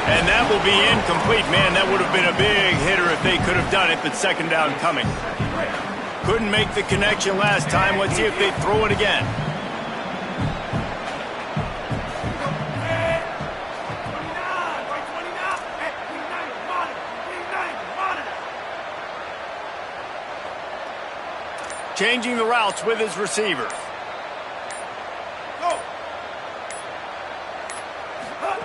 And that will be incomplete. Man, that would have been a big hitter if they could have done it, but second down coming. Couldn't make the connection last time. Let's see if they throw it again. Changing the routes with his receivers.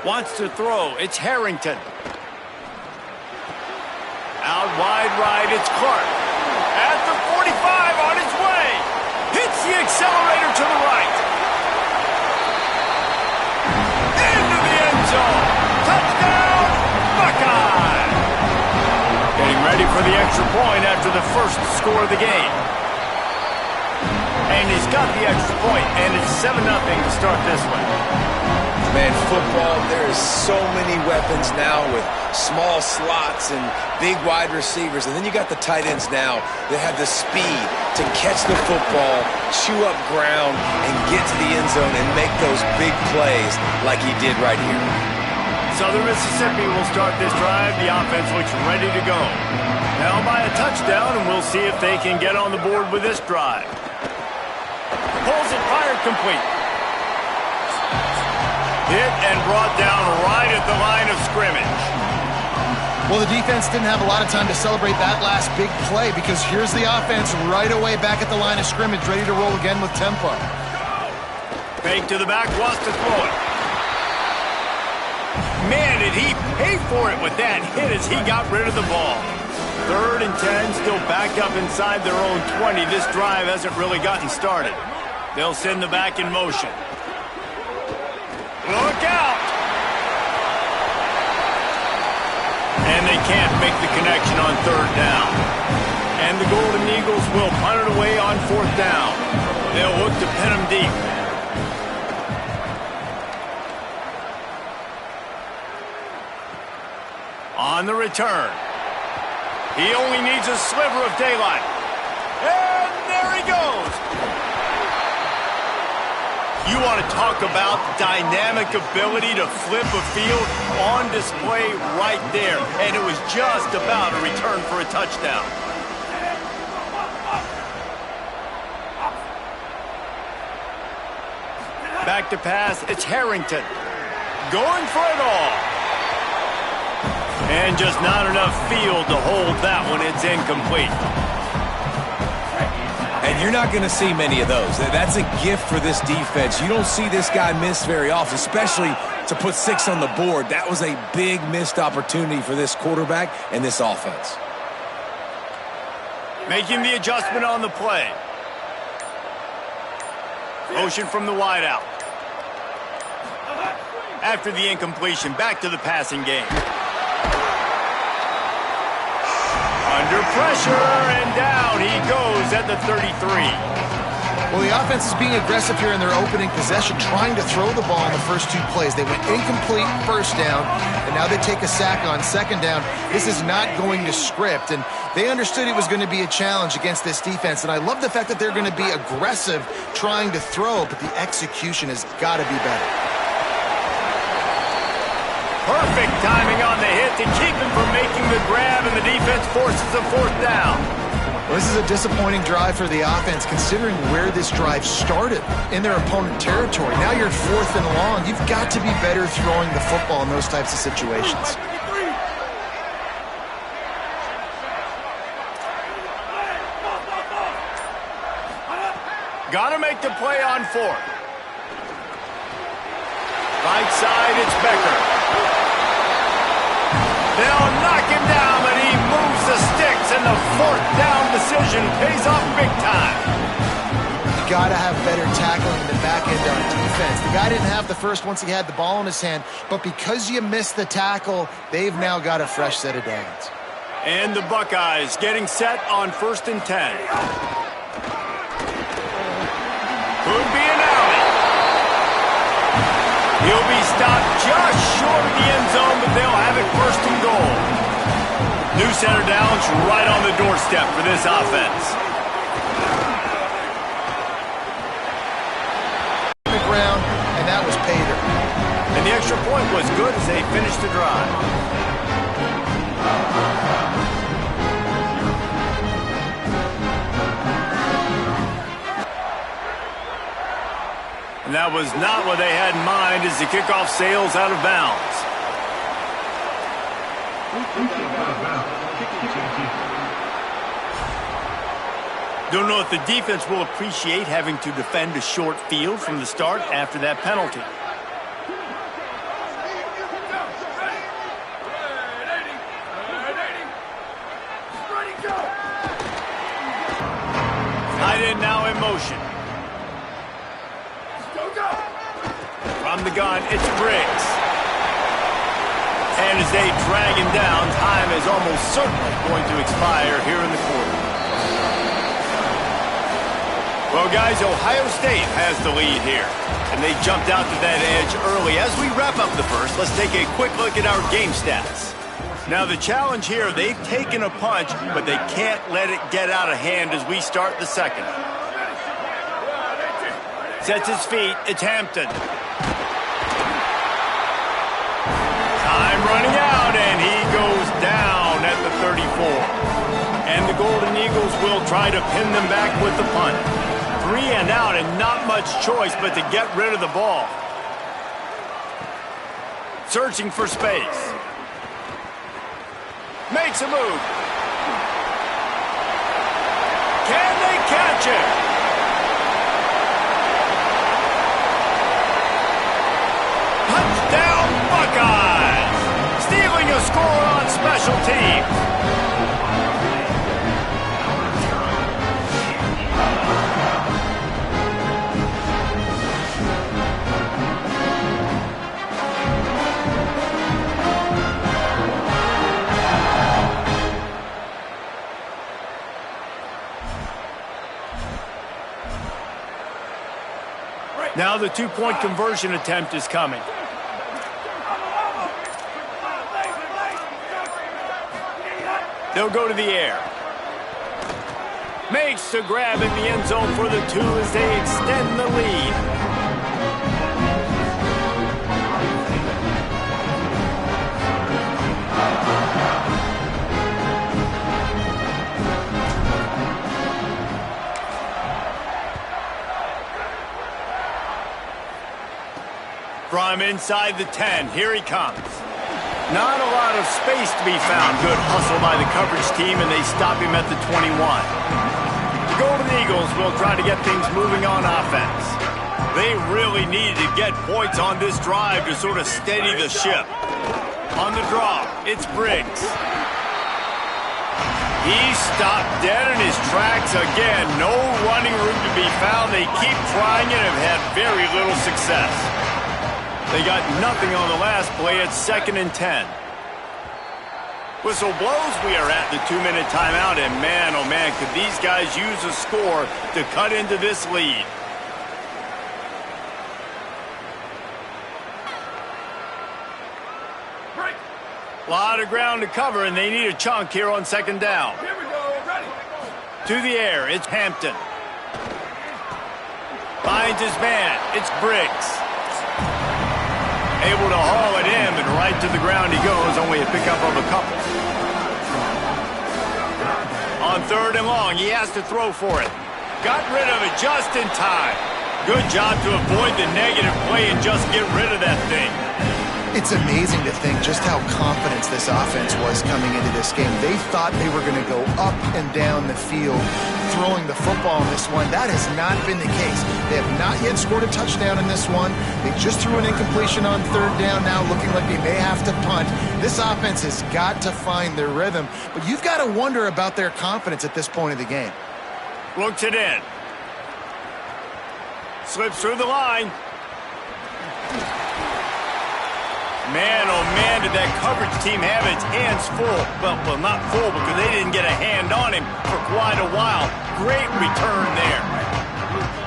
Wants to throw. It's Harrington. Out wide right, it's Clark. At the 45, on his way. Hits the accelerator to the right. Into the end zone. Touchdown, Buckeye. Getting ready for the extra point after the first score of the game. And he's got the extra point, and it's 7-0 to start this one. Man, football, there is so many weapons now with small slots and big wide receivers. And then you got the tight ends now that have the speed to catch the football, chew up ground, and get to the end zone and make those big plays like he did right here. Southern Mississippi will start this drive. The offense looks ready to go. Now by a touchdown, and we'll see if they can get on the board with this drive. Pulls it, fired, complete. Hit and brought down right at the line of scrimmage. Well, the defense didn't have a lot of time to celebrate that last big play because here's the offense right away back at the line of scrimmage, ready to roll again with tempo. Fake to the back, wants to throw it. Man, did he pay for it with that hit as he got rid of the ball. 3rd and 10, still backed up inside their own 20. This drive hasn't really gotten started. They'll send the back in motion. Look out! And they can't make the connection on 3rd down. And the Golden Eagles will punt it away on 4th down. They'll look to pin them deep. On the return. He only needs a sliver of daylight. And there he goes. You want to talk about dynamic ability to flip a field on display right there. And it was just about a return for a touchdown. Back to pass, it's Harrington. Going for it all. And just not enough field to hold that one. It's incomplete. And you're not going to see many of those. That's a gift for this defense. You don't see this guy miss very often, especially to put 6 on the board. That was a big missed opportunity for this quarterback and this offense. Making the adjustment on the play. Motion from the wideout. After the incompletion, back to the passing game. Under pressure, and down he goes at the 33. Well, the offense is being aggressive here in their opening possession, trying to throw the ball in the first 2 plays. They went incomplete first down, and now they take a sack on 2nd down. This is not going to script, and they understood it was going to be a challenge against this defense, and I love the fact that they're going to be aggressive trying to throw, but the execution has got to be better. Perfect timing on the hit to keep him from making the grab, and the defense forces a 4th down. Well, this is a disappointing drive for the offense, considering where this drive started in their opponent territory. Now you're at 4th and long. You've got to be better throwing the football in those types of situations. Got to make the play on 4th. Right side, it's Becker. They'll knock him down, but he moves the sticks, and the 4th down decision pays off big time. You got to have better tackling in the back end on defense. The guy didn't have the first once he had the ball in his hand, but because you missed the tackle, they've now got a fresh set of downs. And the Buckeyes getting set on 1st and 10. Could be an alley. He'll be stopped just short of the end zone, but they'll have it 1st and goal. New center downs right on the doorstep for this offense. The ground, and that was Pater. And the extra point was good as they finished the drive. And that was not what they had in mind as the kickoff sails out of bounds. Don't know if the defense will appreciate having to defend a short field from the start after that penalty. Tight end now in motion. From the gun, it's Briggs. And as they drag him down, time is almost certainly going to expire here in the quarter. Well, guys, Ohio State has the lead here. And they jumped out to that edge early. As we wrap up the first, let's take a quick look at our game stats. Now, the challenge here, they've taken a punch, but they can't let it get out of hand as we start the second. Sets his feet. It's Hampton. Time running out, and he goes down at the 34. And the Golden Eagles will try to pin them back with the punt. 3 and out, and not much choice but to get rid of the ball. Searching for space. Makes a move. Can they catch it? Touchdown Buckeyes! Stealing a score on special teams. Now the two-point conversion attempt is coming. They'll go to the air. Makes the grab in the end zone for the 2 as they extend the lead. From inside the 10, here he comes. Not a lot of space to be found. Good hustle by the coverage team, and they stop him at the 21. The Golden Eagles will try to get things moving on offense. They really needed to get points on this drive to sort of steady the ship. On the draw, it's Briggs. He's stopped dead in his tracks again. No running room to be found. They keep trying it and have had very little success. They got nothing on the last play at 2nd and 10. Whistle blows, we are at the 2-minute timeout, and man, oh man, could these guys use a score to cut into this lead. A lot of ground to cover, and they need a chunk here on 2nd down. Here we go, ready. To the air, it's Hampton. Finds his man, it's Briggs. Able to haul it in, and right to the ground he goes, only a pickup of a couple. On 3rd and long, he has to throw for it. Got rid of it just in time. Good job to avoid the negative play and just get rid of that thing. It's amazing to think just how confident this offense was coming into this game. They thought they were going to go up and down the field throwing the football in this one. That has not been the case. They have not yet scored a touchdown in this one. They just threw an incompletion on 3rd down now, looking like they may have to punt. This offense has got to find their rhythm, but you've got to wonder about their confidence at this point of the game. Looks it in. Slips through the line. Man, oh man, did that coverage team have its hands full. Well, not full because they didn't get a hand on him for quite a while. Great return there.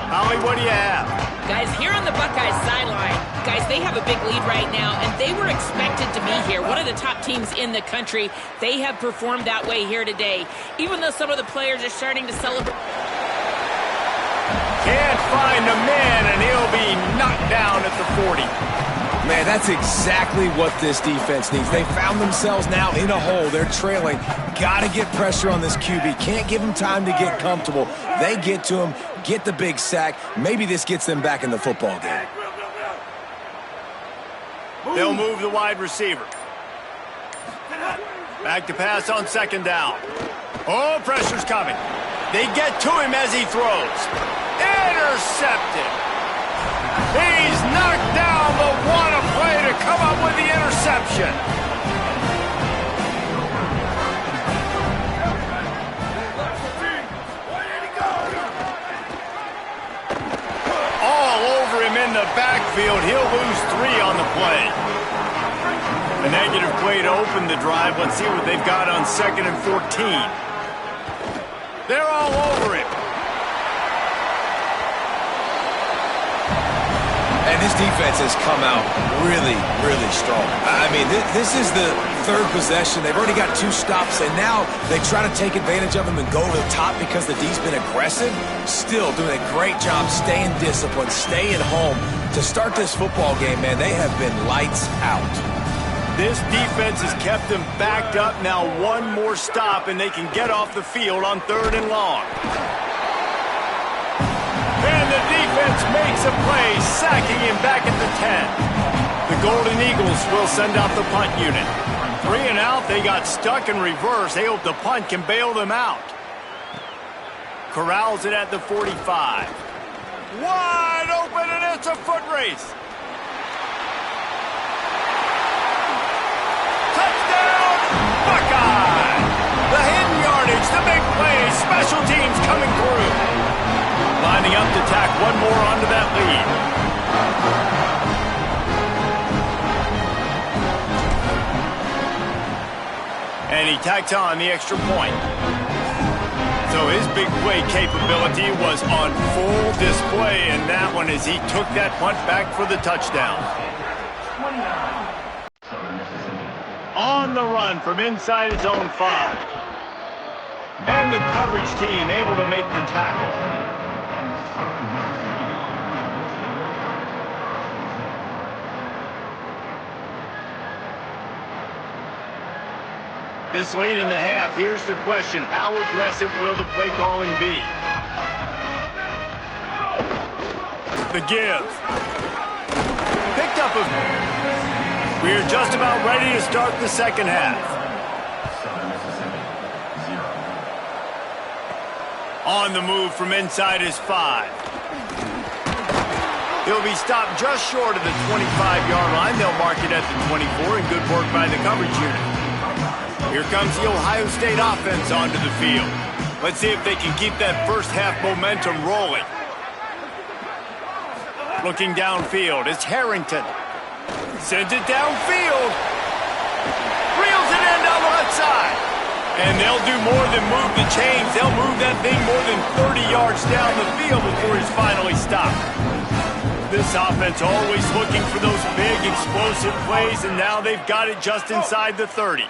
Holly, what do you have? Guys, here on the Buckeyes sideline, guys, they have a big lead right now, and they were expected to be here. One of the top teams in the country. They have performed that way here today. Even though some of the players are starting to celebrate. Can't find a man, and he'll be knocked down at the 40. Man, that's exactly what this defense needs. They found themselves now in a hole. They're trailing. Got to get pressure on this QB. Can't give him time to get comfortable. They get to him, get the big sack. Maybe this gets them back in the football game. They'll move the wide receiver. Back to pass on 2nd down. Oh, pressure's coming. They get to him as he throws. Intercepted. He's knocked down, but what a play to come up with the interception. All over him in the backfield. He'll lose 3 on the play. A negative play to open the drive. Let's see what they've got on 2nd and 14. They're all over him. And this defense has come out really, really strong. I mean, this is the 3rd possession. They've already got 2 stops, and now they try to take advantage of them and go to the top because the D's been aggressive. Still doing a great job staying disciplined, staying home. To start this football game, man, they have been lights out. This defense has kept them backed up. Now 1 more stop, and they can get off the field on 3rd and long. And the defense makes a play, sacking him back at the 10. The Golden Eagles will send out the punt unit. 3 and out, they got stuck in reverse. They hope the punt can bail them out. Corrals it at the 45. Wide open, and it's a foot race. Touchdown, Buckeye! The hidden yardage, the big play, special teams coming through. Lining up to tack 1 more onto that lead. And he tacked on the extra point. So his big play capability was on full display in that one as he took that punt back for the touchdown. On the run from inside his own 5. And the coverage team able to make the tackle. This late in the half, here's the question. How aggressive will the play calling be? The give. Picked up a... We're just about ready to start the 2nd half. On the move from inside his 5. He'll be stopped just short of the 25-yard line. They'll mark it at the 24, and good work by the coverage unit. Here comes the Ohio State offense onto the field. Let's see if they can keep that first half momentum rolling. Looking downfield, it's Harrington. Sends it downfield. Reels it in down the left side. And they'll do more than move the chains. They'll move that thing more than 30 yards down the field before he's finally stopped. This offense always looking for those big, explosive plays, and now they've got it just inside the 30.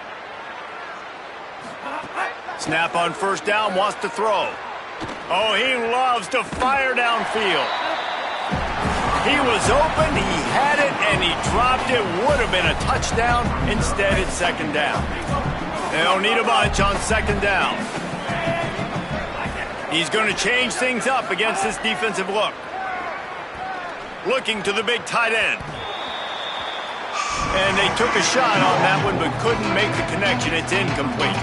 Snap on 1st down, wants to throw. Oh, he loves to fire downfield. He was open, he had it, and he dropped it. Would have been a touchdown. Instead, it's 2nd down. They don't need a bunch on 2nd down. He's going to change things up against this defensive look. Looking to the big tight end. And they took a shot on that one, but couldn't make the connection. It's incomplete.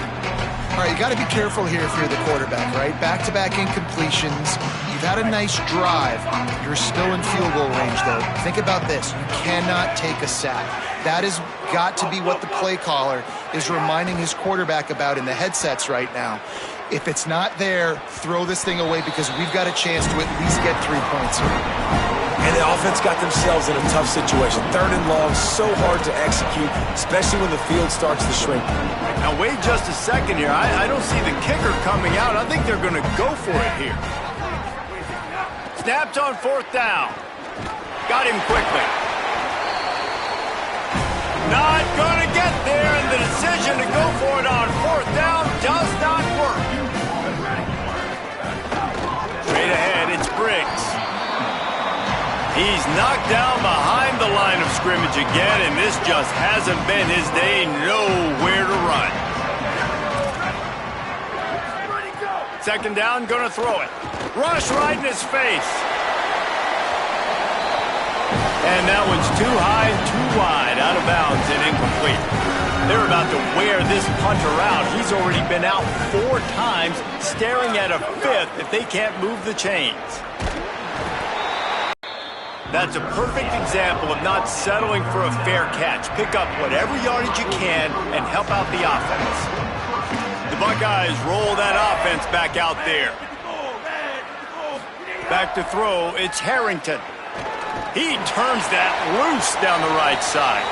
All right, you got to be careful here if you're the quarterback, right? Back-to-back incompletions. You've had a nice drive. You're still in field goal range, though. Think about this. You cannot take a sack. That has got to be what the play caller is reminding his quarterback about in the headsets right now. If it's not there, throw this thing away because we've got a chance to at least get 3 points here. And the offense got themselves in a tough situation. 3rd and long, so hard to execute, especially when the field starts to shrink. Now, wait just a second here. I don't see the kicker coming out. I think they're going to go for it here. Snapped on 4th down. Got him quickly. Not going to get there, and the decision to go for it on 4th down does not work. Straight ahead, it's Briggs. He's knocked down behind the line of scrimmage again, and this just hasn't been his day. Nowhere to run. 2nd down, gonna throw it. Rush right in his face. And that one's too high and too wide, out of bounds and incomplete. They're about to wear this punter out. He's already been out 4 times, staring at a 5th if they can't move the chains. That's a perfect example of not settling for a fair catch. Pick up whatever yardage you can and help out the offense. The Buckeyes roll that offense back out there. Back to throw, it's Harrington. He turns that loose down the right side.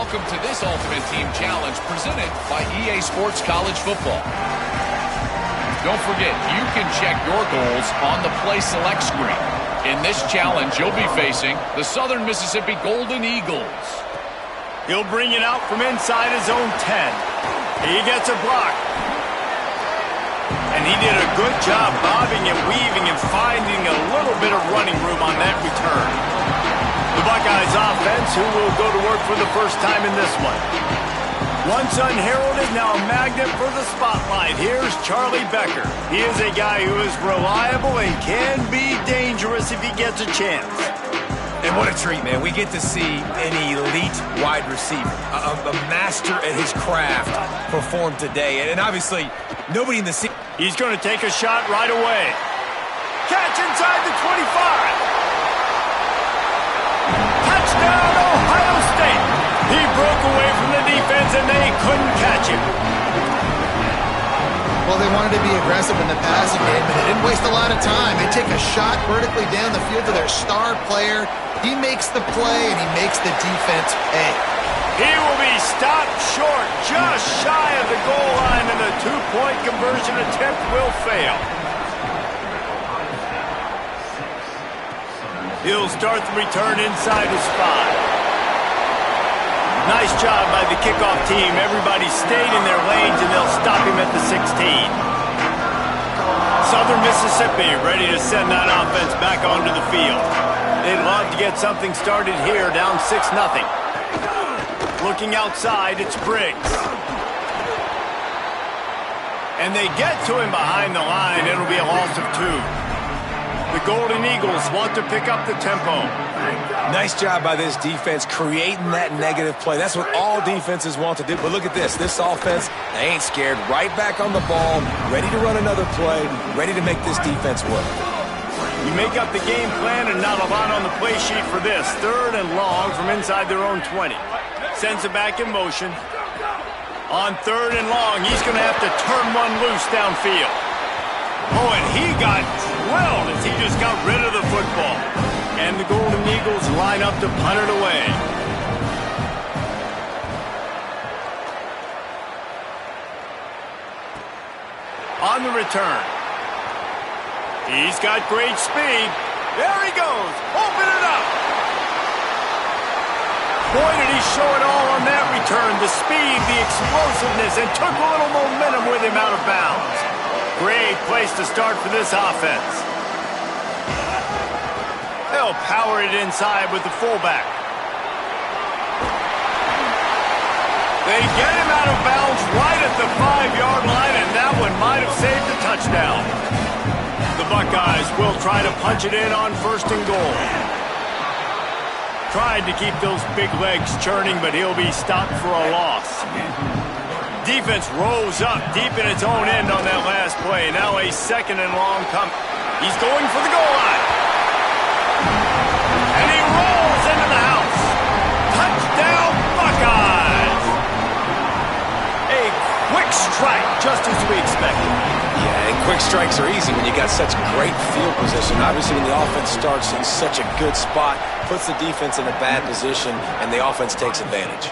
Welcome to this Ultimate Team Challenge presented by EA Sports College Football. Don't forget, you can check your goals on the Play Select screen. In this challenge, you'll be facing the Southern Mississippi Golden Eagles. He'll bring it out from inside his own 10. He gets a block. And he did a good job bobbing and weaving and finding a little bit of running room on that return. The Buckeyes offense, who will go to work for the first time in this one. Once unheralded, now a magnet for the spotlight. Here's Charlie Becker. He is a guy who is reliable and can be dangerous if he gets a chance. And what a treat, man. We get to see an elite wide receiver, a master at his craft perform today. And obviously, nobody in the scene. He's going to take a shot right away. Catch inside the 25. Touchdown, Ohio State. He broke away from the defense, and they couldn't catch him. Well, they wanted to be aggressive in the passing game, but they didn't waste a lot of time. They take a shot vertically down the field to their star player. He makes the play, and he makes the defense pay. He will be stopped short, just shy of the goal line, and the 2-point conversion attempt will fail. He'll start the return inside his 5. Nice job by the kickoff team. Everybody stayed in their lanes, and they'll stop him at the 16. Southern Mississippi ready to send that offense back onto the field. They'd love to get something started here, down 6-0. Looking outside, it's Briggs. And they get to him behind the line. It'll be a loss of 2. The Golden Eagles want to pick up the tempo. Nice job by this defense creating that negative play. That's what all defenses want to do. But look at this. This offense, they ain't scared. Right back on the ball, ready to run another play, ready to make this defense work. You make up the game plan and not a lot on the play sheet for this. 3rd and long from inside their own 20. Sends it back in motion. On 3rd and long, he's going to have to turn one loose downfield. Oh, and he got drilled as he just got rid of the football. And the Golden Eagles line up to punt it away. On the return. He's got great speed. There he goes. Open it up. Boy, did he show it all on that return. The speed, the explosiveness, and took a little momentum with him out of bounds. Great place to start for this offense. They'll power it inside with the fullback. They get him out of bounds right at the 5-yard line, and that one might have saved the touchdown. The Buckeyes will try to punch it in on 1st and goal. Trying to keep those big legs churning, but he'll be stopped for a loss. Defense rose up deep in its own end on that last play. Now a 2nd and long come. He's going for the goal line. And he rolls into the house. Touchdown, Buckeyes! A quick strike, just as we expected. Yeah, and quick strikes are easy when you got such great field position. Obviously, when the offense starts in such a good spot, puts the defense in a bad position, and the offense takes advantage.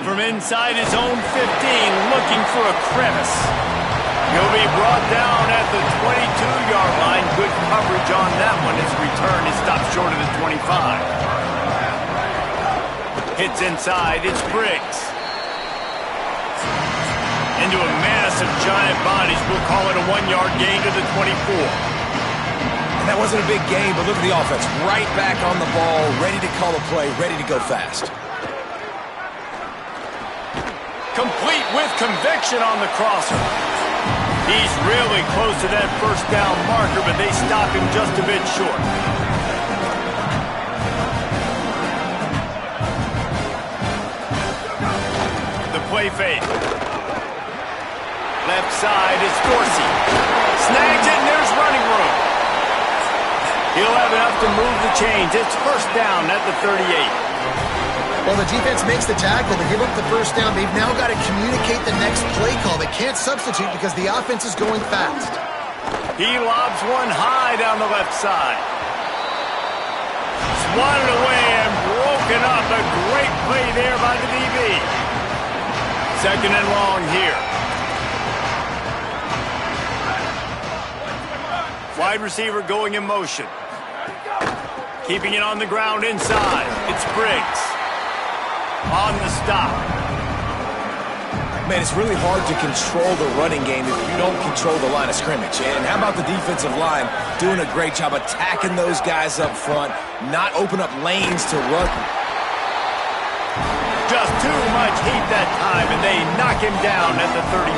From inside his own 15, looking for a crevice. He'll be brought down at the 22-yard line. Good coverage on that one. His return is stopped short of the 25. Hits inside. It's Briggs. Into a mass of giant bodies. We'll call it a 1-yard gain to the 24. And that wasn't a big gain, but look at the offense. Right back on the ball, ready to call a play, ready to go fast. Complete with conviction on the crosser. He's really close to that 1st down marker, but they stop him just a bit short. The play fake. Left side is Dorsey. Snags it, and there's running room. He'll have enough to move the chains. It's 1st down at the 38. Well, the defense makes the tackle. They give up the 1st down. They've now got to communicate the next play call. They can't substitute because the offense is going fast. He lobs one high down the left side. Swatted away and broken up. A great play there by the DB. 2nd and long here. Wide receiver going in motion. Keeping it on the ground inside. It's Briggs. On the stop. Man, it's really hard to control the running game if you don't control the line of scrimmage. And how about the defensive line doing a great job attacking those guys up front, not open up lanes to run. Just too much heat that time, and they knock him down at the 31.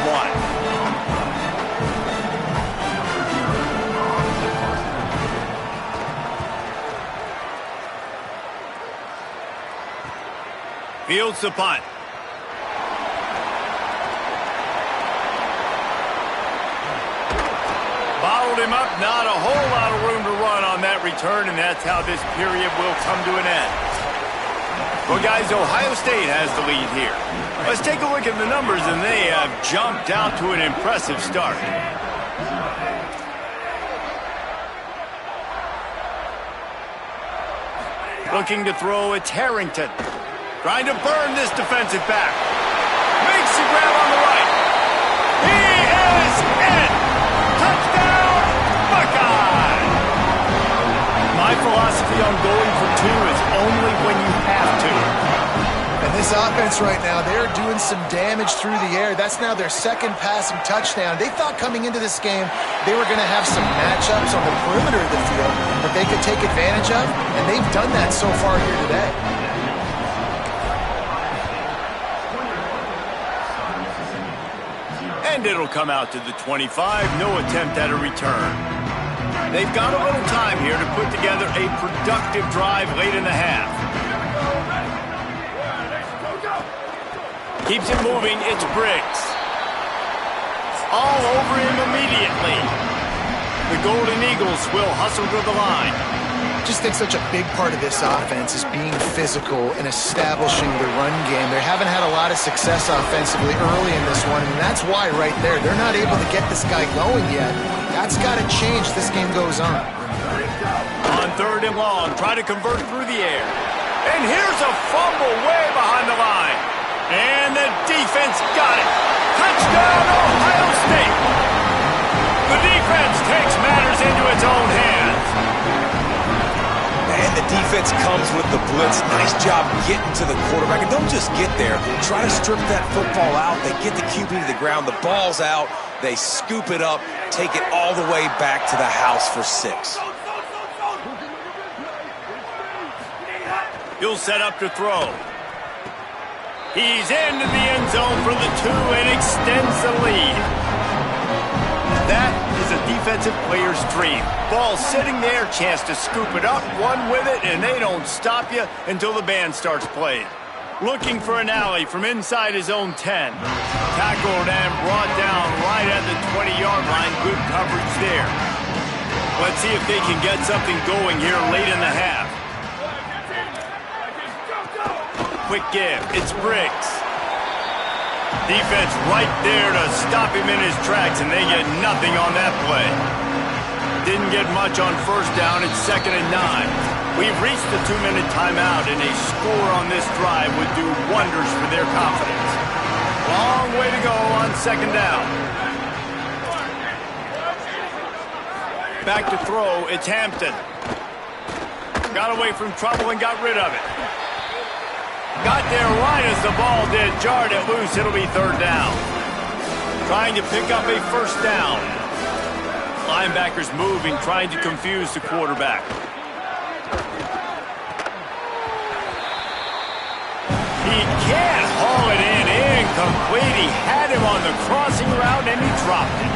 Fields the punt. Bottled him up. Not a whole lot of room to run on that return, and that's how this period will come to an end. Well, guys, Ohio State has the lead here. Let's take a look at the numbers, and they have jumped out to an impressive start. Looking to throw, it's Harrington. Trying to burn this defensive back. Makes the grab on the right. He is in. Touchdown, Buckeye. My philosophy on going for 2 is only when you have to. And this offense right now, they're doing some damage through the air. That's now their 2nd passing touchdown. They thought coming into this game they were going to have some matchups on the perimeter of the field that they could take advantage of, and they've done that so far here today. And it'll come out to the 25. No attempt at a return. They've got a little time here to put together a productive drive late in the half. Keeps it moving. It's Briggs. All over him immediately. The Golden Eagles will hustle to the line. I just think such a big part of this offense is being physical and establishing the run game. They haven't had a lot of success offensively early in this one, and that's why right there, they're not able to get this guy going yet. That's got to change as this game goes on. On 3rd and long, try to convert through the air. And here's a fumble way behind the line. And the defense got it. Touchdown, Ohio State. The defense takes matters into its own hands. And the defense comes with the blitz. Nice job getting to the quarterback. And don't just get there. Try to strip that football out. They get the QB to the ground. The ball's out. They scoop it up, take it all the way back to the house for 6. He'll set up to throw. He's into the end zone for the 2 and extends the lead. That is a defensive player's dream. Ball sitting there, chance to scoop it up, run with it, and they don't stop you until the band starts playing. Looking for an alley from inside his own 10. Tackled and brought down right at the 20-yard line. Good coverage there. Let's see if they can get something going here late in the half. Quick give. It's Briggs. Defense right there to stop him in his tracks, and they get nothing on that play. Didn't get much on first down. It's 2nd and 9. We've reached the 2-minute timeout, and a score on this drive would do wonders for their confidence. Long way to go on 2nd down. Back to throw. It's Hampton. Got away from trouble and got rid of it. Got there right as the ball did. Jarred it loose. It'll be 3rd down. Trying to pick up a 1st down. Linebackers moving, trying to confuse the quarterback. He can't haul it in. Incomplete. He had him on the crossing route, and he dropped it.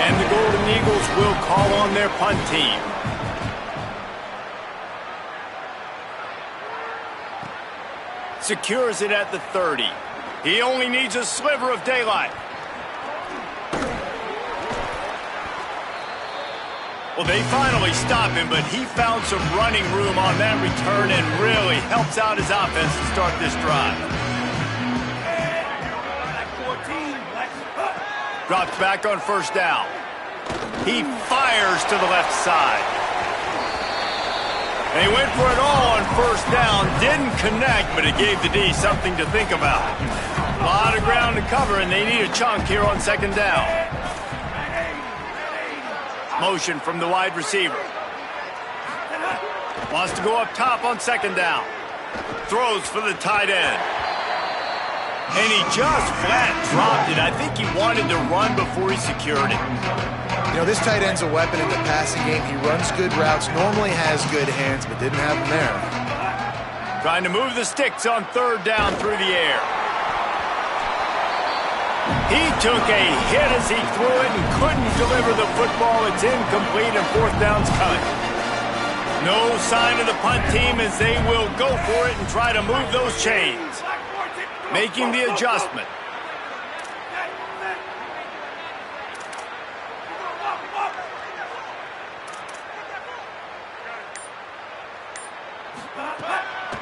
And the Golden Eagles will call on their punt team. Secures it at the 30. He only needs a sliver of daylight. Well, they finally stop him, but he found some running room on that return and really helps out his offense to start this drive. Drops back on 1st down. He fires to the left side. They went for it all on 1st down. Didn't connect, but it gave the D something to think about. A lot of ground to cover, and they need a chunk here on 2nd down. Motion from the wide receiver. Wants to go up top on 2nd down. Throws for the tight end. And he just flat dropped it. I think he wanted to run before he secured it. You know, this tight end's a weapon in the passing game. He runs good routes, normally has good hands, but didn't have them there. Trying to move the sticks on 3rd down through the air. He took a hit as he threw it and couldn't deliver the football. It's incomplete and 4th down's coming. No sign of the punt team as they will go for it and try to move those chains. Making the adjustment.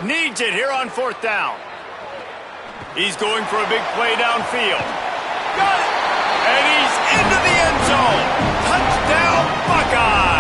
Needs it here on 4th down. He's going for a big play downfield. Got it! And he's into the end zone. Touchdown, Buckeyes!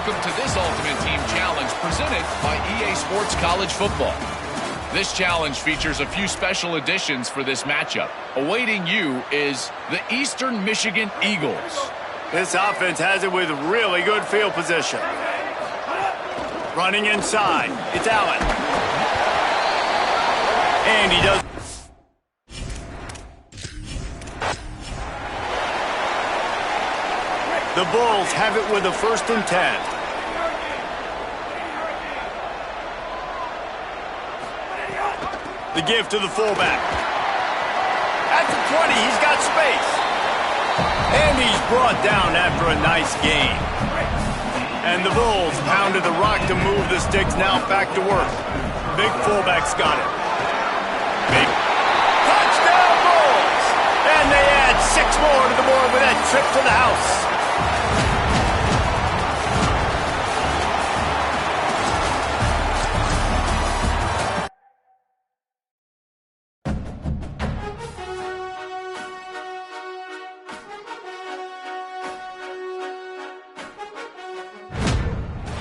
Welcome to this Ultimate Team Challenge presented by EA Sports College Football. This challenge features a few special additions for this matchup. Awaiting you is the Eastern Michigan Eagles. This offense has it with really good field position. Running inside. It's Allen. And he does. The Bulls have it with a 1st and 10. The give to the fullback. At the 20, he's got space. And he's brought down after a nice gain. And the Bulls pounded the rock to move the sticks, now back to work. Big fullback's got it. Big touchdown Bulls! And they add 6 more to the board with that trip to the house.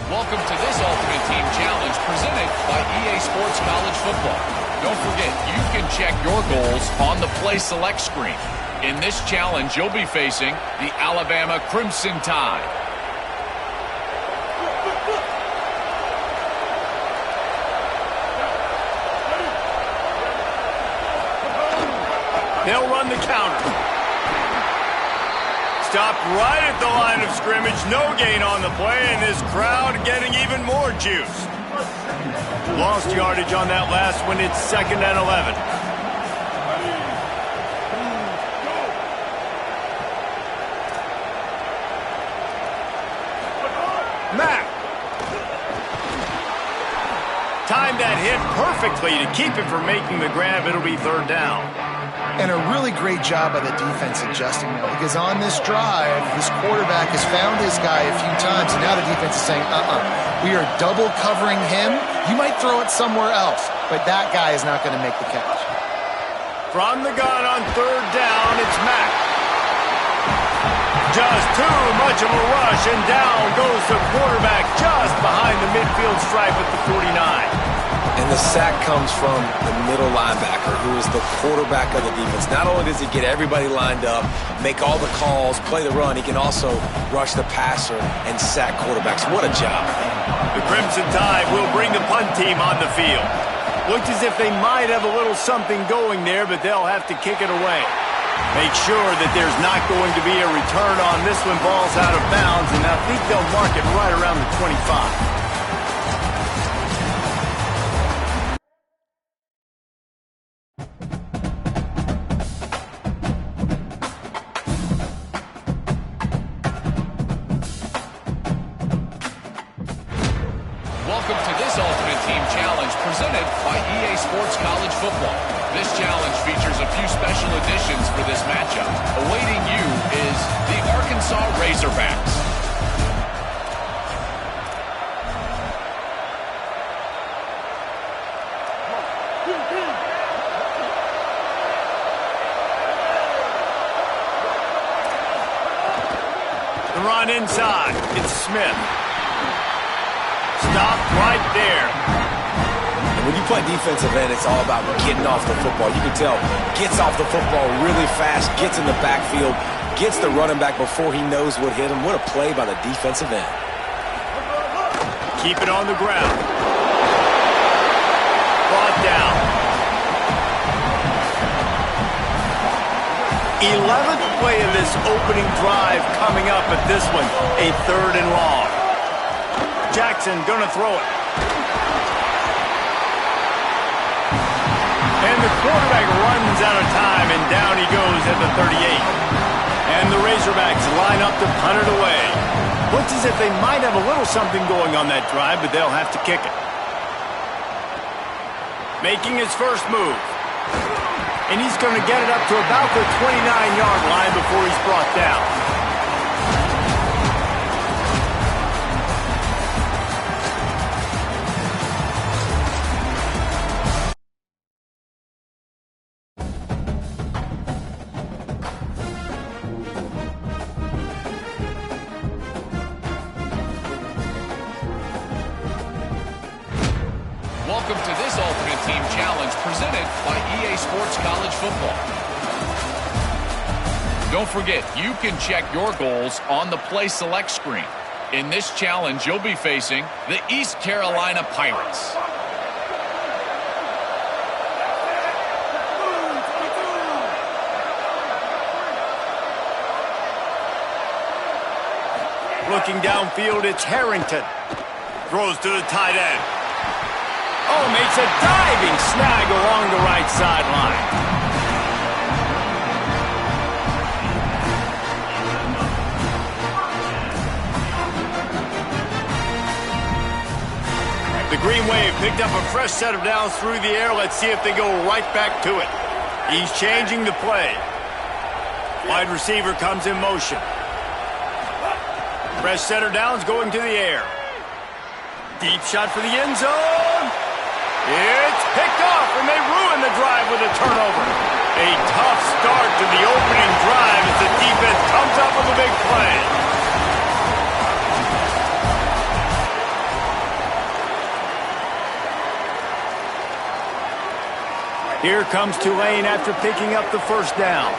Welcome to this Ultimate Team Challenge presented by EA Sports College Football. Don't forget, you can check your goals on the Play Select screen. In this challenge, you'll be facing the Alabama Crimson Tide. They'll run the counter. Stopped right at the line of scrimmage. No gain on the play, and this crowd getting even more juice. Lost yardage on that last one. It's 2nd and 11. Mack. Timed that hit perfectly to keep him from making the grab. It'll be 3rd down. And a really great job by the defense adjusting now, because on this drive, this quarterback has found his guy a few times, and now the defense is saying, we are double covering him. You might throw it somewhere else, but that guy is not going to make the catch. From the gun on 3rd down, it's Mack. Just too much of a rush, and down goes the quarterback just behind the midfield stripe at the 49. And the sack comes from the middle linebacker, who is the quarterback of the defense. Not only does he get everybody lined up, make all the calls, play the run, he can also rush the passer and sack quarterbacks. What a job. The Crimson Tide will bring the punt team on the field. Looked as if they might have a little something going there, but they'll have to kick it away. Make sure that there's not going to be a return on this one. Ball's out of bounds, and I think they'll mark it right around the 25. Welcome to this Ultimate Team Challenge presented by EA Sports College Football. This challenge features a few special additions for this matchup. Awaiting you is the Arkansas Razorbacks. The run inside. It's Smith. Stop right there. And when you play defensive end, it's all about getting off the football. You can tell, gets off the football really fast, gets in the backfield, gets the running back before he knows what hit him. What a play by the defensive end. Keep it on the ground. Brought down. 11th play of this opening drive coming up at this one. A 3rd and long. Jackson gonna throw it. And the quarterback runs out of time, and down he goes at the 38. And the Razorbacks line up to punt it away. Looks as if they might have a little something going on that drive, but they'll have to kick it. Making his first move. And he's going to get it up to about the 29-yard line before he's brought down. challenge presented by EA Sports College Football. Don't forget, you can check your goals on the Play Select screen. In this challenge, you'll be facing the East Carolina Pirates. Looking downfield, it's Harrington. Throws to the tight end. Oh, makes a diving snag along the right sideline. The Green Wave picked up a fresh set of downs through the air. Let's see if they go right back to it. He's changing the play. Wide receiver comes in motion. Fresh set of downs going to the air. Deep shot for the end zone. It's picked off, and they ruin the drive with a turnover. A tough start to the opening drive as the defense comes up with a big play. Here comes Tulane after picking up the first down.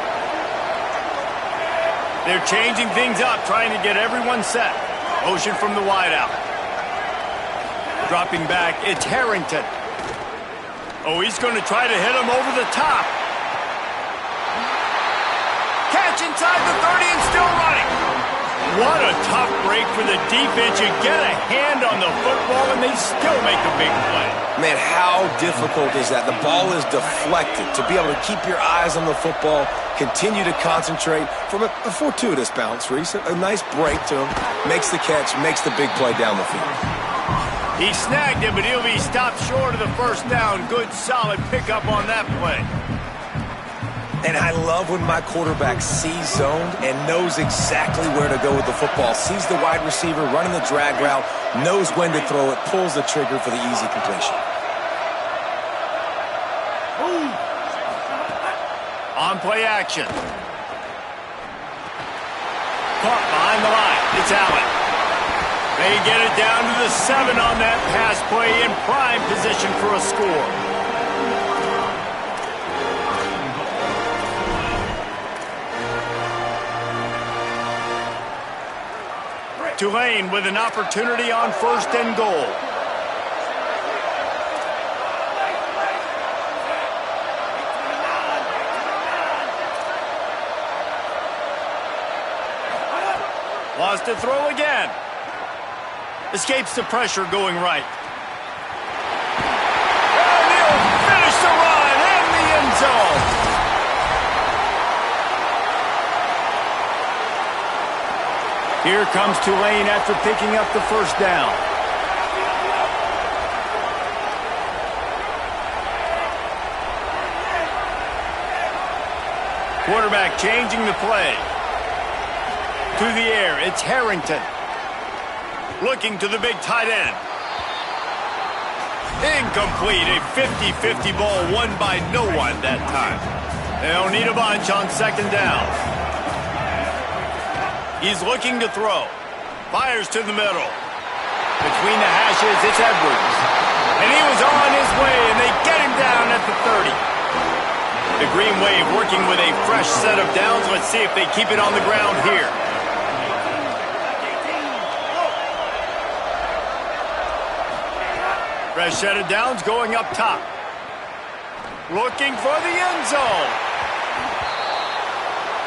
They're changing things up, trying to get everyone set. Motion from the wideout. Dropping back, it's Harrington. Oh, he's going to try to hit him over the top. Catch inside the 30 and still running. What a tough break for the defense. You get a hand on the football and they still make a big play. Man, how difficult is that? The ball is deflected. To be able to keep your eyes on the football, continue to concentrate from a fortuitous bounce, Reese. A nice break to him. Makes the catch, makes the big play down the field. He snagged it, but he'll be stopped short of the first down. Good, solid pickup on that play. And I love when my quarterback sees zoned and knows exactly where to go with the football. Sees the wide receiver running the drag route, knows when to throw it, pulls the trigger for the easy completion. On play action. Caught behind the line. It's Allen. They get it down to the 7 on that pass play in prime position for a score. Tulane with an opportunity on 1st and goal. Lost to throw again. Escapes the pressure going right. And he'll finish the run in the end zone. Here comes Tulane after picking up the first down. Quarterback changing the play. To the air, it's Harrington. Looking to the big tight end. Incomplete, a 50-50 ball won by no one that time. They'll need a bunch on 2nd down. He's looking to throw. Fires to the middle. Between the hashes, it's Edwards. And he was on his way, and they get him down at the 30. The Green Wave working with a fresh set of downs. Let's see if they keep it on the ground here. Fresh set of downs going up top. Looking for the end zone.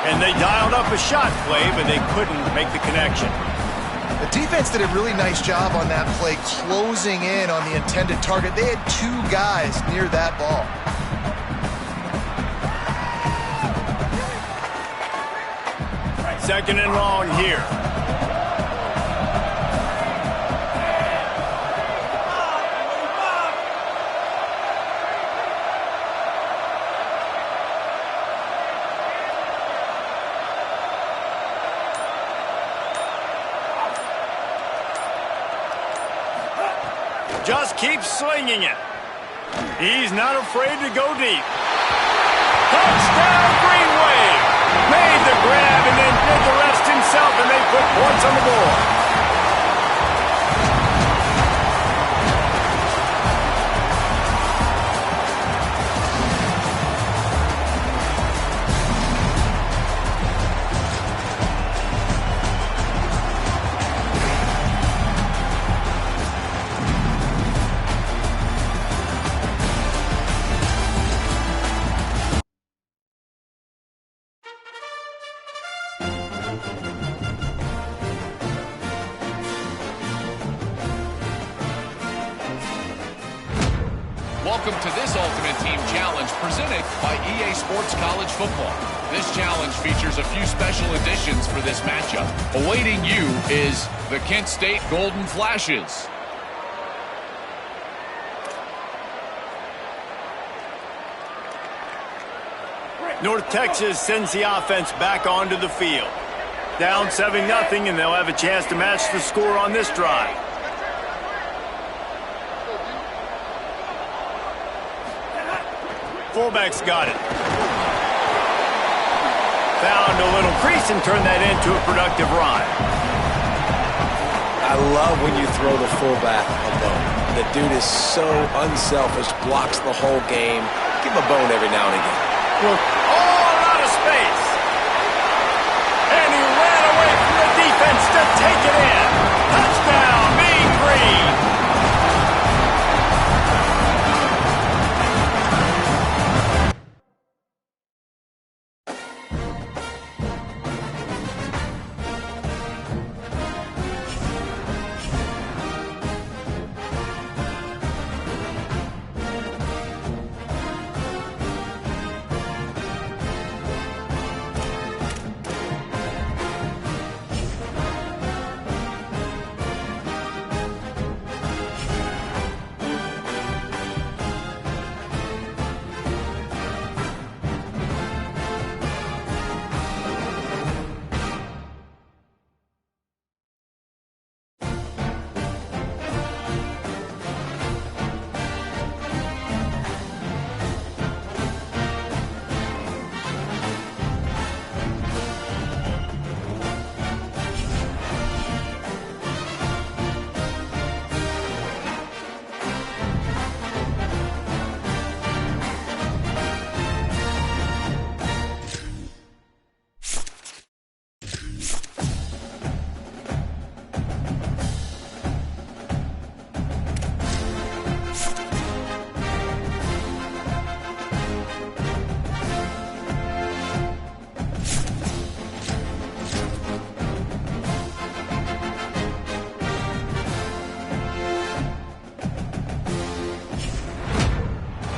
And they dialed up a shot play, but they couldn't make the connection. The defense did a really nice job on that play, closing in on the intended target. They had 2 guys near that ball. Second and long here. Just keeps slinging it. He's not afraid to go deep. Touchdown, Green Wave. Made the grab and then did the rest himself, and they put points on the board. Welcome to this Ultimate Team Challenge presented by EA Sports College Football. This challenge features a few special additions for this matchup. Awaiting you is the Kent State Golden Flashes. North Texas sends the offense back onto the field. Down 7-0, and they'll have a chance to match the score on this drive. Fullback's got it. Found a little crease and turned that into a productive run. I love when you throw the fullback a bone. The dude is so unselfish, blocks the whole game. Give him a bone every now and again. All out of space. And he ran away from the defense to take it in. Touchdown, Mean Green.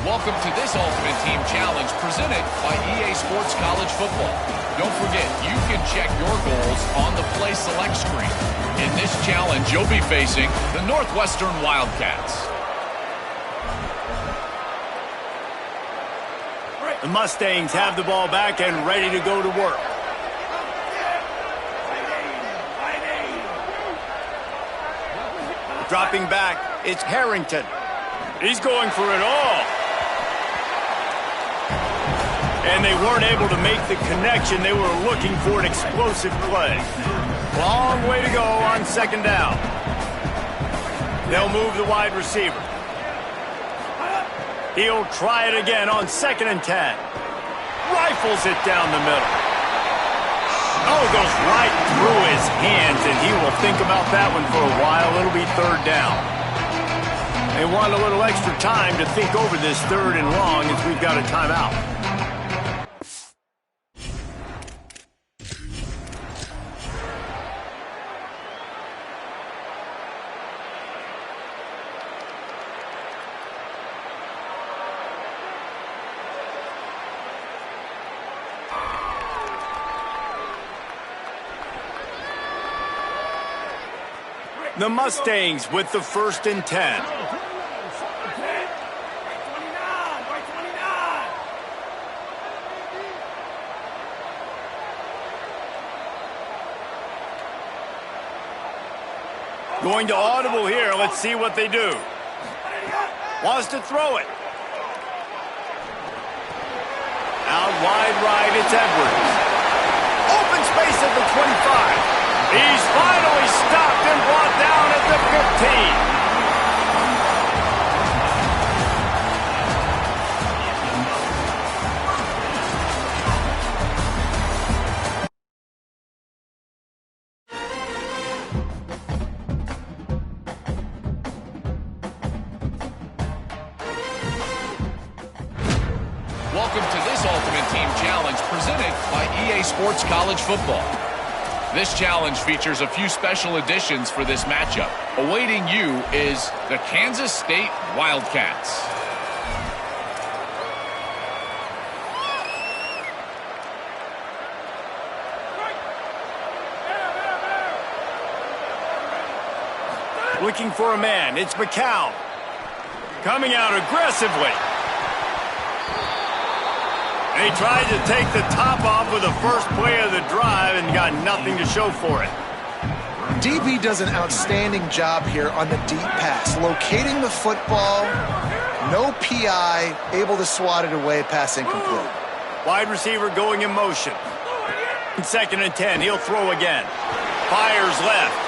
Welcome to this Ultimate Team Challenge presented by EA Sports College Football. Don't forget, you can check your goals on the Play Select screen. In this challenge, you'll be facing the Northwestern Wildcats. The Mustangs have the ball back and ready to go to work. Dropping back, it's Harrington. He's going for it all. And they weren't able to make the connection. They were looking for an explosive play. Long way to go on second down. They'll move the wide receiver. He'll try it again on 2nd and 10. Rifles it down the middle. Oh, goes right through his hands, and he will think about that one for a while. It'll be 3rd down. They want a little extra time to think over this 3rd and long as we've got a timeout. The Mustangs with the 1st and 10. Going to audible here. Let's see what they do. Wants to throw it. Out wide right, it's Edwards. Open space at the 25. He's finally stopped and brought down at the 15. Welcome to this Ultimate Team Challenge presented by EA Sports College Football. This challenge features a few special additions for this matchup. Awaiting you is the Kansas State Wildcats. Looking for a man. It's McCown. Coming out aggressively. And he tried to take the top off with the first play of the drive and got nothing to show for it. DB does an outstanding job here on the deep pass, locating the football, no PI, able to swat it away, pass incomplete. Wide receiver going in motion. 2nd and 10, he'll throw again. Fires left.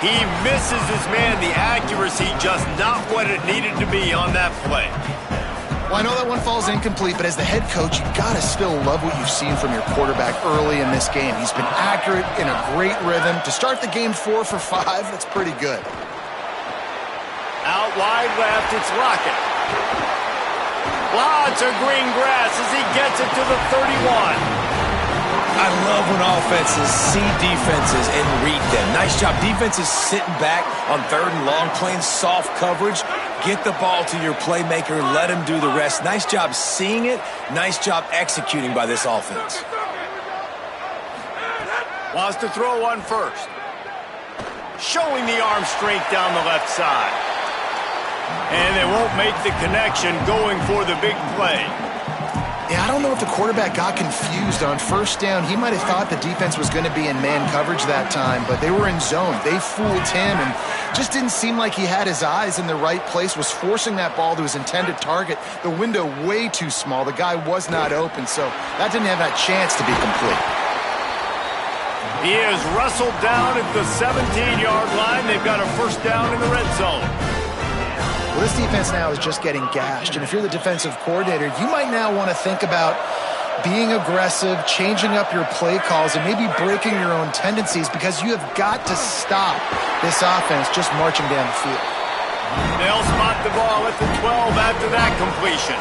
He misses his man. The accuracy just not what it needed to be on that play. Well, I know that one falls incomplete, but as the head coach, you got to still love what you've seen from your quarterback early in this game. He's been accurate, in a great rhythm. To start the game 4 for 5, that's pretty good. Out wide left, it's Lockett. Lots of green grass as he gets it to the 31. I love when offenses see defenses and read them. Nice job. Defenses sitting back on 3rd and long, playing soft coverage. Get the ball to your playmaker. Let him do the rest. Nice job seeing it. Nice job executing by this offense. Wants to throw on first. Showing the arm strength down the left side. And they won't make the connection going for the big play. Yeah, I don't know if the quarterback got confused on 1st down. He might have thought the defense was going to be in man coverage that time, but they were in zone. They fooled him and just didn't seem like he had his eyes in the right place, was forcing that ball to his intended target. The window way too small. The guy was not open, so that didn't have that chance to be complete. He is wrestled down at the 17-yard line. They've got a 1st down in the red zone. Well, this defense now is just getting gashed, and if you're the defensive coordinator, you might now want to think about being aggressive, changing up your play calls, and maybe breaking your own tendencies because you have got to stop this offense just marching down the field. They'll spot the ball at the 12 after that completion.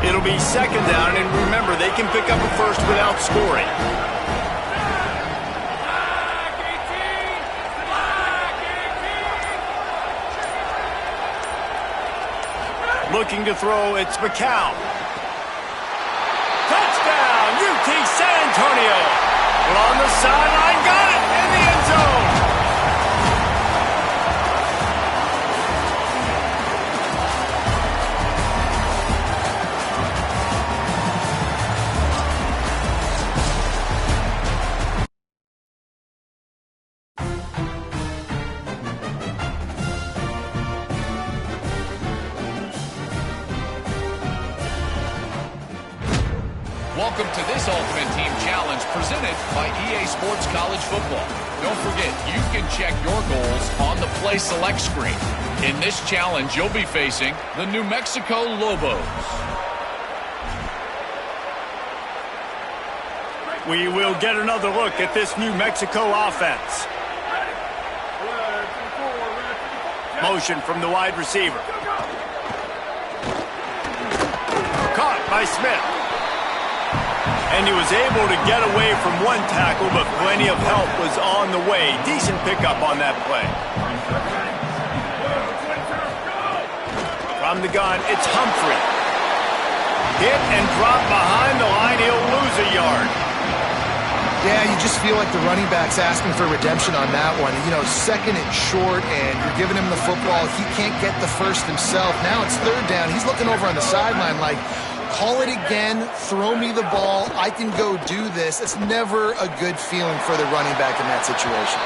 It'll be 2nd down, and remember, they can pick up a 1st without scoring. Looking to throw, it's McCown. Touchdown, UT San Antonio. Well, on the sideline, got it in the end zone. Welcome to this Ultimate Team Challenge presented by EA Sports College Football. Don't forget, you can check your goals on the Play Select screen. In this challenge, you'll be facing the New Mexico Lobos. We will get another look at this New Mexico offense. Motion from the wide receiver. Caught by Smith. And he was able to get away from one tackle, but plenty of help was on the way. Decent pickup on that play. From the gun, it's Humphrey. Hit and drop behind the line. He'll lose a yard. Yeah, you just feel like the running back's asking for redemption on that one. You know, 2nd and short, and you're giving him the football. He can't get the 1st himself. Now it's 3rd down. He's looking over on the sideline like, call it again, throw me the ball, I can go do this. It's never a good feeling for the running back in that situation.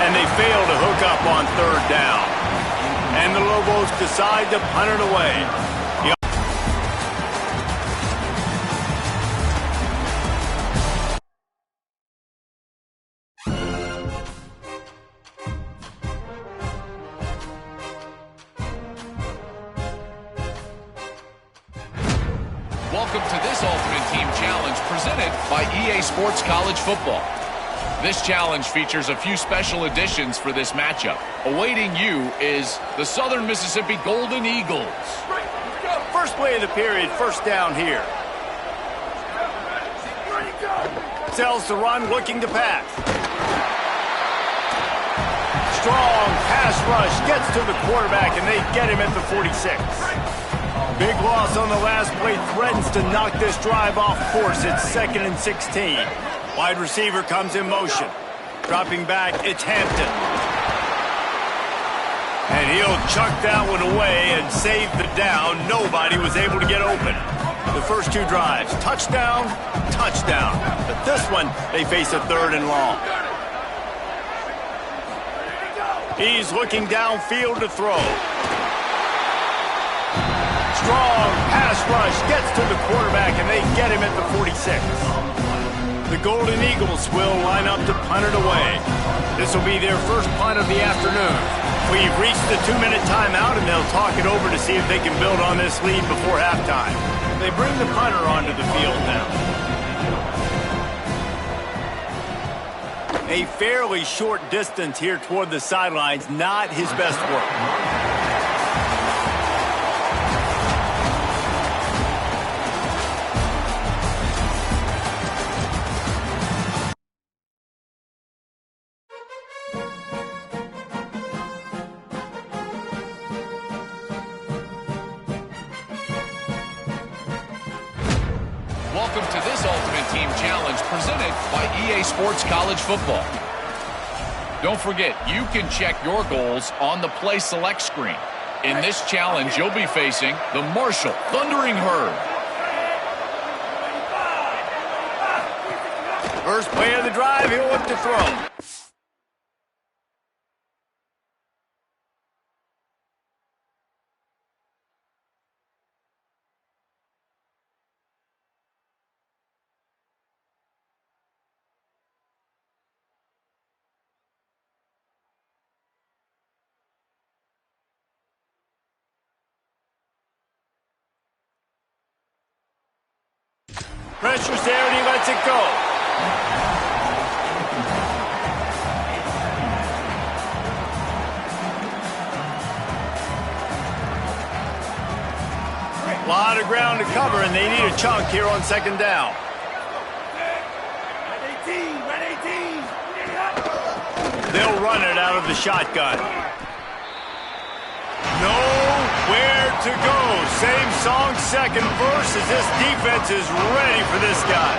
And they fail to hook up on 3rd down. And the Lobos decide to punt it away. Welcome to this Ultimate Team Challenge presented by EA Sports College Football. This challenge features a few special additions for this matchup. Awaiting you is the Southern Mississippi Golden Eagles. First play of the period, first down here. Sells to run, looking to pass. Strong pass rush, gets to the quarterback, and they get him at the 46. Big loss on the last play, threatens to knock this drive off course. It's 2nd and 16. Wide receiver comes in motion. Dropping back, it's Hampton. And he'll chuck that one away and save the down. Nobody was able to get open. The first two drives, touchdown, touchdown. But this one, they face a 3rd and long. He's looking downfield to throw. Strong pass rush, gets to the quarterback, and they get him at the 46. The Golden Eagles will line up to punt it away. This will be their first punt of the afternoon. We've reached the 2-minute timeout, and they'll talk it over to see if they can build on this lead before halftime. They bring the punter onto the field now. A fairly short distance here toward the sidelines, not his best work. Welcome to this Ultimate Team Challenge presented by EA Sports College Football. Don't forget, you can check your goals on the Play Select screen. In this challenge, you'll be facing the Marshall Thundering Herd. First play of the drive, he'll look to throw. Pressure's there, and he lets it go. A lot of ground to cover, and they need a chunk here on 2nd down. They'll run it out of the shotgun. Nowhere to go. Same song, second verse, as this defense is ready for this guy.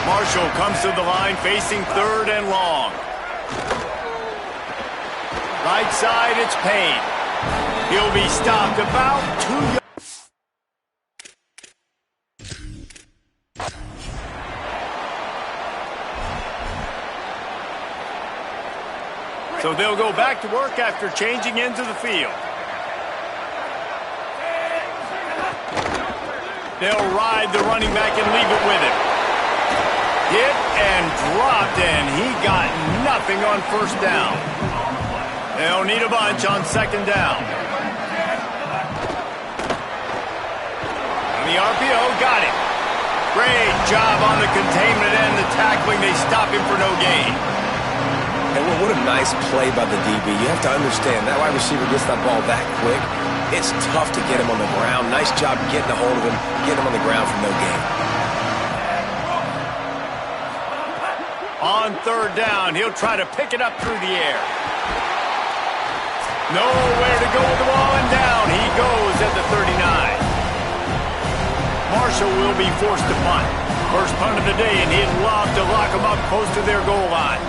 Marshall comes to the line facing 3rd and long. Right side, it's Payne. He'll be stopped about 2 yards. So they'll go back to work after changing into the field. They'll ride the running back and leave it with him. Hit and dropped, and he got nothing on 1st down. They'll need a bunch on 2nd down. And the RPO got it. Great job on the containment and the tackling. They stop him for no gain. And what a nice play by the DB. You have to understand, that wide receiver gets that ball that quick. It's tough to get him on the ground. Nice job getting a hold of him, getting him on the ground for no gain. On 3rd down, he'll try to pick it up through the air. Nowhere to go with the ball, and down he goes at the 39. Marshall will be forced to punt. First punt of the day, and he'd love to lock them up close to their goal line.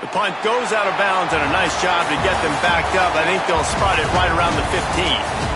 The punt goes out of bounds, and a nice job to get them backed up. I think they'll spot it right around the 15.